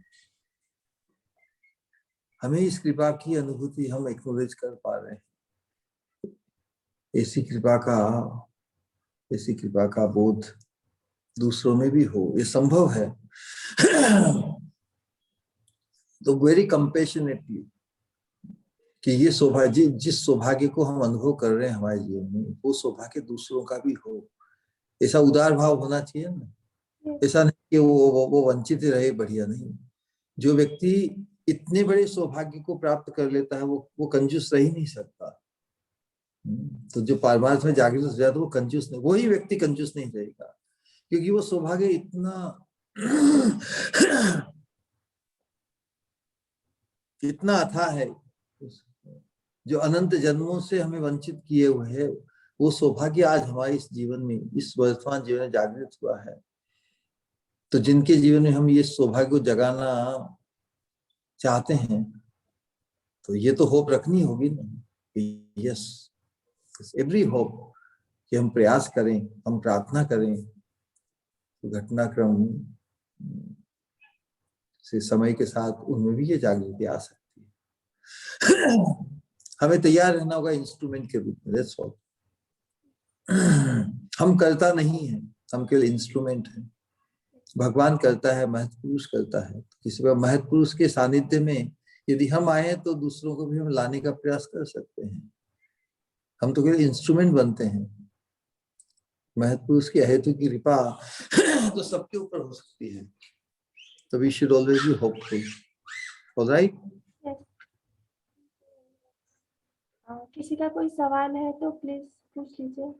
हमें इस कृपा की अनुभूति हम एक्नॉलेज कर पा रहे हैं। ऐसी कृपा का बोध दूसरों में भी हो, ये संभव है। तो वेरी कंपैशनेटली कि ये सौभाग्य, जिस सौभाग्य को हम अनुभव कर रहे हैं हमारे जीवन में, वो सौभाग्य दूसरों का भी हो, ऐसा उदार भाव होना चाहिए ना। ऐसा नहीं कि वो वंचित रहे, बढ़िया नहीं। जो व्यक्ति इतने बड़े सौभाग्य को प्राप्त कर लेता है वो कंजूस रह ही नहीं सकता। तो जो परमार्थ में जागृत हो जाता है वो कंजूस नहीं, वही व्यक्ति कंजूस नहीं रहेगा, क्योंकि वो सौभाग्य इतना अथाह है, जो अनंत जन्मों से हमें वंचित किए हुए है। वो सौभाग्य आज हमारे इस जीवन में, इस वर्तमान जीवन में जागृत हुआ है। तो जिनके जीवन में हम ये सौभाग्य को जगाना चाहते हैं, तो ये तो होप रखनी होगी ना। यस, एवरी होप कि हम प्रयास करें, हम प्रार्थना करें, तो घटनाक्रम से समय के साथ उनमें भी ये जागृति आ सकती है। हमें तैयार रहना होगा इंस्ट्रूमेंट के रूप में, दैट्स ऑल। हम करता नहीं है, हम केवल इंस्ट्रूमेंट है। भगवान करता है, महत्पुरुष करता है। किसी बार महत्पुरुष के सानिध्य में यदि हम आए तो दूसरों को भी हम लाने का प्रयास कर सकते हैं। हम तो केवल इंस्ट्रूमेंट बनते हैं। महत्पुरुष की अहेतु की कृपा तो सबके ऊपर हो सकती है। तो we should always be hopeful. Alright? किसी का कोई सवाल है तो प्लीज पूछ लीजिए।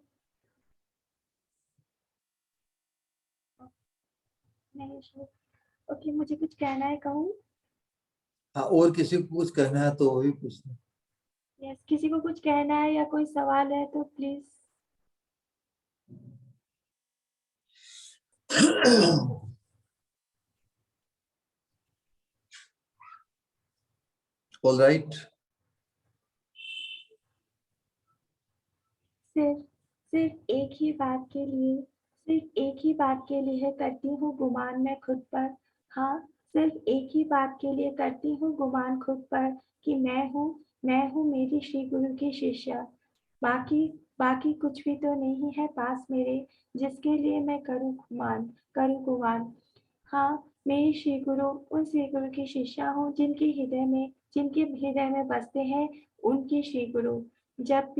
नहीं सर, ओके, मुझे कुछ कहना है, कहूँ? हाँ, और किसी को कुछ कहना है तो वो भी पूछना। यस, किसी को कुछ कहना है या कोई सवाल है तो प्लीज। All right. सिर्फ एक ही बात के लिए करती हूँ गुमान मैं खुद पर। हाँ, सिर्फ एक ही बात के लिए करती हूँ गुमान खुद पर कि मैं हूँ मेरी श्री गुरु की शिष्या। बाकी कुछ भी तो नहीं है पास मेरे, जिसके लिए मैं करूँ गुमान। हाँ, मेरी श्री गुरु उन श्री गुरु की शिष्या हूँ जिनके हृदय में बसते हैं उनकी श्री गुरु। जब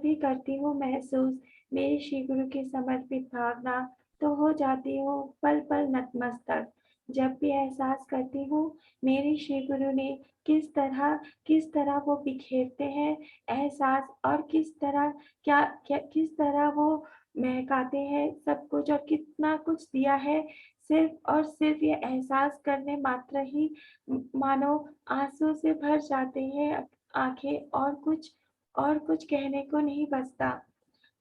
भी करती हूँ महसूस मेरी श्री गुरु की समर्पित भावना, तो हो जाती हूँ पल पल नतमस्तक। जब भी एहसास करती हूँ मेरी श्री गुरु ने किस तरह वो बिखेरते हैं एहसास, और किस तरह वो महकाते हैं सब कुछ और कितना कुछ दिया है, सिर्फ और सिर्फ ये एहसास करने मात्र ही मानो आँसू से भर जाते हैं आँखें, और कुछ कहने को नहीं बचता।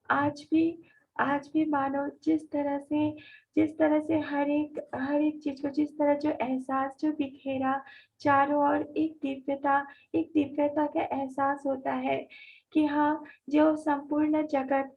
आज भी आज भी मानो जिस तरह से हर एक चीज़ को जिस तरह जो एहसास जो बिखेरा चारों ओर एक दिव्यता का एहसास होता है कि हाँ, जो संपूर्ण जगत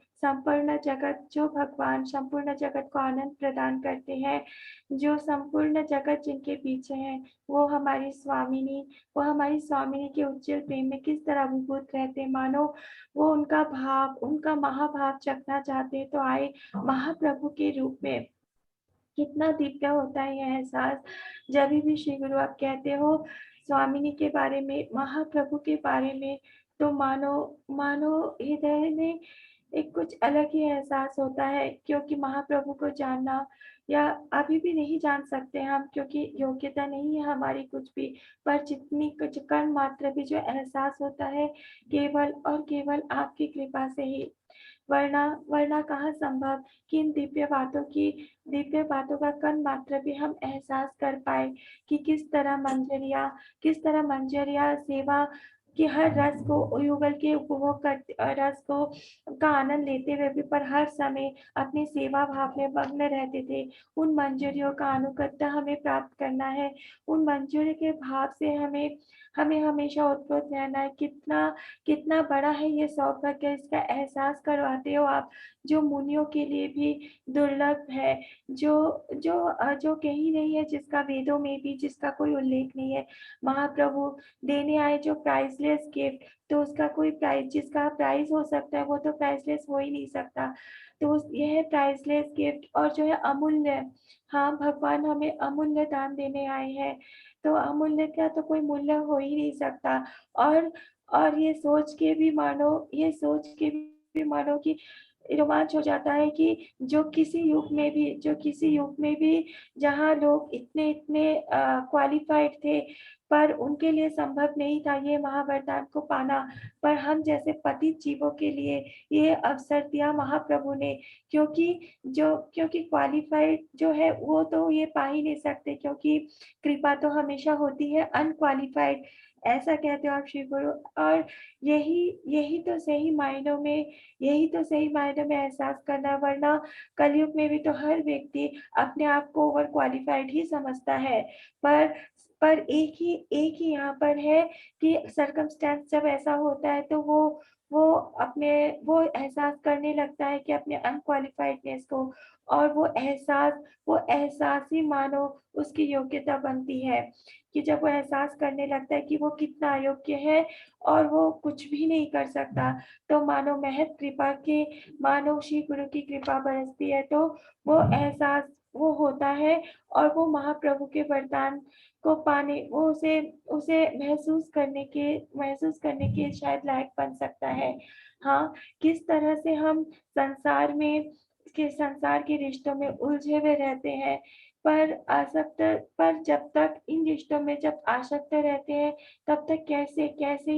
जो भगवान संपूर्ण जगत को आनंद प्रदान करते हैं, जो संपूर्ण जगत जिनके पीछे है, वो हमारी स्वामिनी के उज्जवल प्रेम में किस तरह अभिभूत रहते हैं, मानो वो उनका महाभाव चखना चाहते हैं तो आए महाप्रभु के रूप में। कितना दिव्य होता है यह एहसास। जब भी श्री गुरु आप कहते हो स्वामिनी के बारे में, महाप्रभु के बारे में, तो मानो मानो हृदय में एक कुछ अलग ही एहसास होता है, क्योंकि महाप्रभु को जानना या अभी भी नहीं जान सकते हम, क्योंकि योग्यता नहीं है हमारी कुछ भी, पर जितनी कुछ कण मात्र भी जो एहसास होता है, केवल और केवल आपकी कृपा से ही। वरना कहाँ संभव कि इन दिव्य बातों का कण मात्र भी हम एहसास कर पाए कि किस तरह मंजरिया सेवा कि हर रस को युगल के उपभोग करते, रस को का आनंद लेते हुए भी पर हर समय अपनी सेवा भाव में मग्न रहते थे। उन मंजरियों का अनुकत्ता हमें प्राप्त करना है, उन मंजूरी के भाव से हमें हमें हमेशा उत्पन्न रहना है। कितना बड़ा है ये सौभाग्य, इसका एहसास करवाते हो आप, जो मुनियों के लिए भी दुर्लभ है, जो कहीं नहीं है, जिसका वेदों में भी जिसका कोई उल्लेख नहीं है। महाप्रभु देने आए जो प्राइसलेस गिफ्ट, तो उसका कोई प्राइस, जिसका प्राइस हो सकता है वो तो प्राइसलेस हो ही नहीं सकता। तो यह प्राइसलेस गिफ्ट और जो है अमूल्य, हाँ भगवान हमें अमूल्य दान देने आए हैं, तो अमूल्य का तो कोई मूल्य हो ही नहीं सकता। और ये सोच के भी मानो कि रोमांच हो जाता है कि जो किसी युग में भी जहाँ लोग इतने इतने क्वालिफाइड थे, पर उनके लिए संभव नहीं था ये महावरदान को पाना, पर हम जैसे पतित जीवों के लिए ये अवसर दिया महाप्रभु ने, क्योंकि क्वालिफाइड जो है वो तो ये पा ही नहीं सकते, क्योंकि कृपा तो हमेशा होती है अनक्वालिफाइड, ऐसा कहते हो आप श्री गुरु। और यही यही तो सही मायनों में एहसास करना, वरना कलयुग में भी तो हर व्यक्ति अपने आप को ओवर क्वालिफाइड ही समझता है। पर एक ही यहाँ पर है कि सर्कमस्टेंस जब ऐसा होता है तो वो वो एहसास करने लगता है कि अपने अनक्वालिफाइडनेस को, और वो एहसास ही मानो उसकी योग्यता बनती है, कि जब वो एहसास करने लगता है कि वो कितना अयोग्य है और वो कुछ भी नहीं कर सकता, तो मानो श्री गुरु की कृपा बरसती है, तो वो एहसास वो होता है, और वो महाप्रभु के वरदान को पाने, वो उसे उसे महसूस करने के शायद लायक बन सकता है। हाँ, किस तरह से हम संसार के रिश्तों में उलझे हुए रहते हैं, पर जब तक इन रिश्तों में जब आसक्त रहते हैं, तब तक कैसे कैसे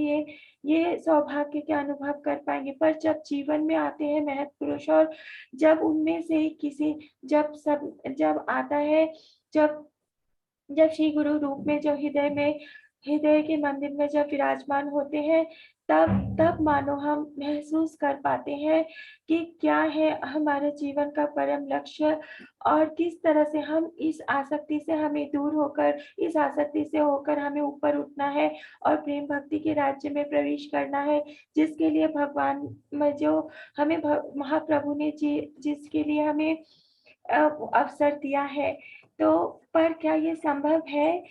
ये सौभाग्य का अनुभव कर पाएंगे। पर जब जीवन में आते हैं महत् पुरुष, और जब उनमें से ही किसी जब आता है, जब जब श्री गुरु रूप में जो हृदय के मंदिर में जब विराजमान होते हैं, तब तब मानो हम महसूस कर पाते हैं कि क्या है हमारे जीवन का परम लक्ष्य, और किस तरह से हम इस आसक्ति से हमें ऊपर उठना है, और प्रेम भक्ति के राज्य में प्रवेश करना है, जिसके लिए भगवान में जो हमें महाप्रभु ने जिसके लिए हमें अवसर दिया है। तो पर क्या ये संभव है?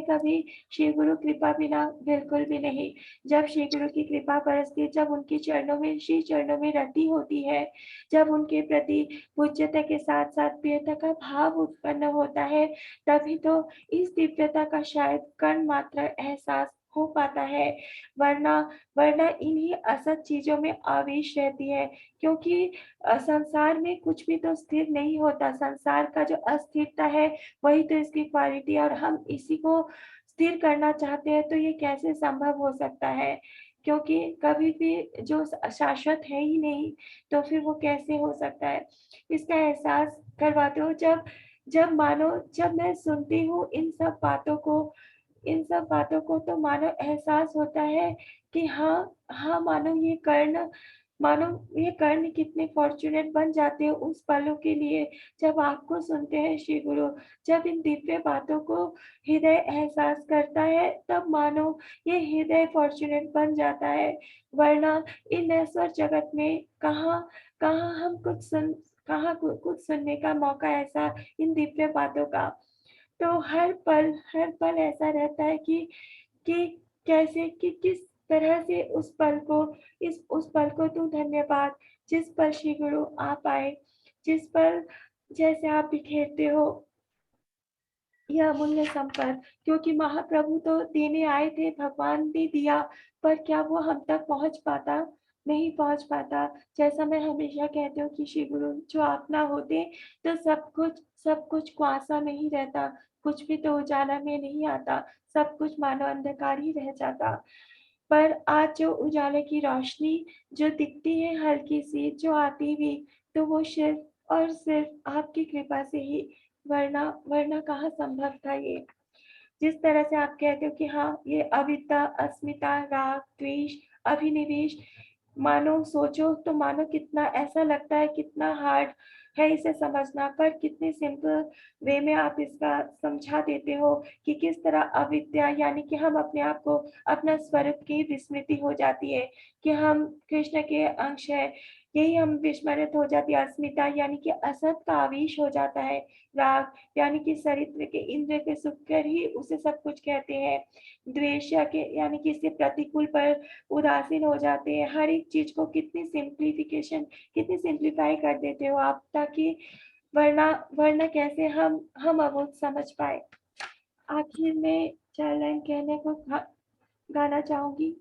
कभी श्री गुरु कृपा बिना? बिल्कुल भी नहीं। जब श्री गुरु की कृपा बरसती है, जब उनके श्री चरणों में रति होती है, जब उनके प्रति पूज्यता के साथ साथ प्रियता का भाव उत्पन्न होता है, तभी तो इस दिव्यता का शायद कण मात्र एहसास हो पाता है। वरना वरना इन्हीं असत चीजों में आवेश रहती है, क्योंकि संसार में कुछ भी तो स्थिर नहीं होता। संसार का जो अस्थिरता है वही तो इसकी क्वालिटी है, और हम इसी को स्थिर करना चाहते हैं, तो ये कैसे संभव हो सकता है? क्योंकि कभी भी जो शाश्वत है ही नहीं, तो फिर वो कैसे हो सकता है? इसका एहसास करवाते हो जब जब मानो जब मैं सुनती हूँ इन सब बातों को तो मानो एहसास होता है कि हाँ, मानो ये कर्ण कितने फॉर्च्यूनेट बन जाते हैं उस पलों के लिए जब आपको सुनते हैं श्री गुरु। जब इन दिव्य बातों को हृदय एहसास करता है, तब मानो ये हृदय फॉर्च्यूनेट बन जाता है। वरना इन नश्वर जगत में कहाँ हम कुछ सुनने का मौका ऐसा इन दिव्य बातों का। तो हर पल ऐसा रहता है कि कैसे कि किस तरह से उस पल को तू धन्यवाद, जिस पर श्री गुरु आप आए, जिस पर जैसे आप बिखेरते हो यह अमूल्य संपद। क्योंकि महाप्रभु तो देने आए थे, भगवान ने दिया, पर क्या वो हम तक पहुंच पाता? नहीं पहुंच पाता। जैसा मैं हमेशा कहती हूँ कि श्री गुरु जो आप ना होते तो सब कुछ कुआसा में ही रहता, कुछ भी तो उजाला में नहीं आता, सब कुछ मानो अंधकार ही रह जाता। पर आज जो उजाले की रोशनी जो दिखती है हल्की सी जो आती भी, तो वो सिर्फ और सिर्फ आपकी कृपा से ही, वरना कहाँ संभव था ये। जिस तरह से आप कहते हो कि हाँ, ये अविद्या, अस्मिता, राग, द्वेष, अभिनिवेश, मानो सोचो तो मानो कितना ऐसा लगता है, कितना हार्ड है इसे समझना, पर कितने सिंपल वे में आप इसका समझा देते हो कि किस तरह अविद्या यानी कि हम अपने आप को अपना स्वरूप की विस्मृति हो जाती है कि हम कृष्ण के अंश है, यही हम विस्मृत हो जाती है। अस्मिता यानी कि असत का आवेश हो जाता है। राग यानी कि चरित्र के इंद्र के सुख कर ही उसे सब कुछ कहते हैं। द्वेष के यानी कि इससे प्रतिकूल पर उदासीन हो जाते हैं। हर एक चीज को कितनी सिंप्लीफाई कर देते हो आप, ताकि वरना कैसे हम अबोध समझ पाए। आखिर में चार लाइन कहने को गाना चाहूंगी।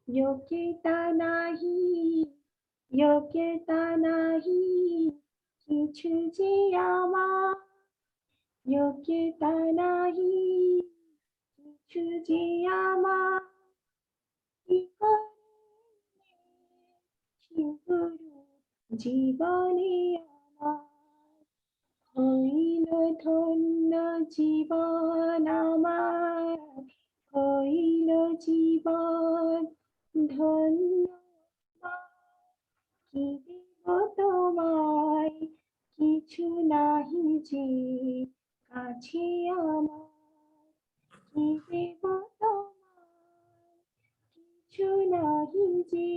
योग्यता नाही किछु जे आमा, योग्यता नाही किछु जे आमा, জীবনে আমার হইল ধন্য, জীবন আমার হইল জীবন ধন্য। কি দেব তোমায় কিছু নাহি যে কাছে আমার, কি দেব তোমায় কিছু নাহি যে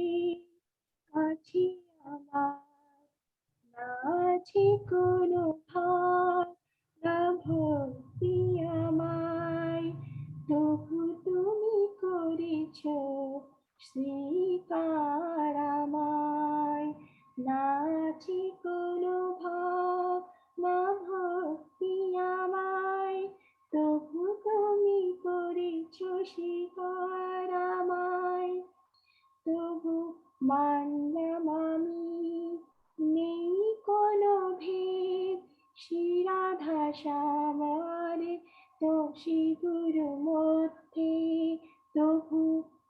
কাছে আমার, না আছে কোনো ভার না ভক্তি আমায়, তবু তুমি করেছ স্বীকার আমায়। না আছে কোনো ভাব না ভক্তি আমায়, তবু তুমি করেছ স্বীকার আমায়। তবু মানলাম আমি নেই কোনো ভেদ, শ্রী রাধা শ্যামার দোষী গুরু মধ্যে, তবু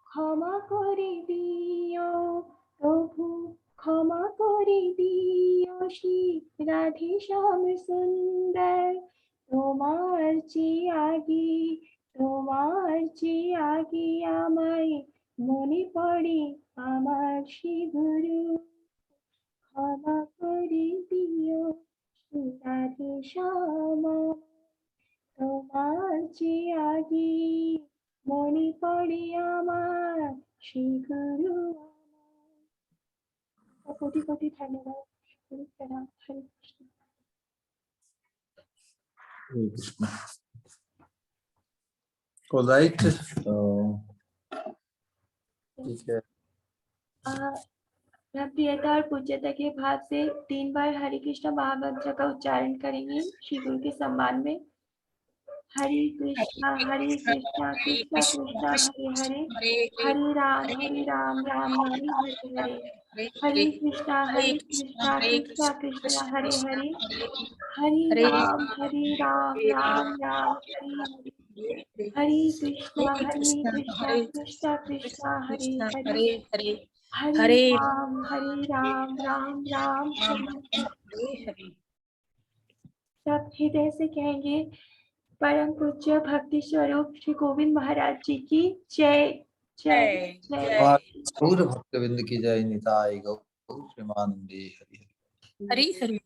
ক্ষমা করে দিও, তবু ক্ষমা করে দিও শ্রী রাধে শ্যাম সুন্দর। তোমার চেয়ে আগে আমায় মনে পড়ে আমার শ্রী গুরু, ক্ষমা করে দিও শ্রী রাধে শ্যাম। তোমার চেয়ে আগে মনে পড়ে আমার শ্রী গুরু। কোটি কোটি ধন্যবাদ। হরে কৃষ্ণ। हरे कृष्ण। All right. ठीक है। प्रियता और पूज्यता के भाव से 3 बार हरे कृष्ण महामंत्र का उच्चारण करेंगे श्री गुरु के सम्मान में। हरे कृष्णा कृष्णा कृष्णा हरे हरे, हरे राम राम हरे हरे, हरे कृष्णा कृष्णा कृष्णा हरे हरे, हरे राम राम हरे हरे, हरे कृष्णा कृष्णा कृष्णा हरे हरे हरे राम राम राम हरे हरे। सब हृदय से कहेंगे परम पूज्य भक्ति स्वरूप श्री गोविंद महाराज जी की जय जय जय। गौर भक्तविंद की जय। निताय गौर प्रेमानंदे हरि हरि। हरी हरी।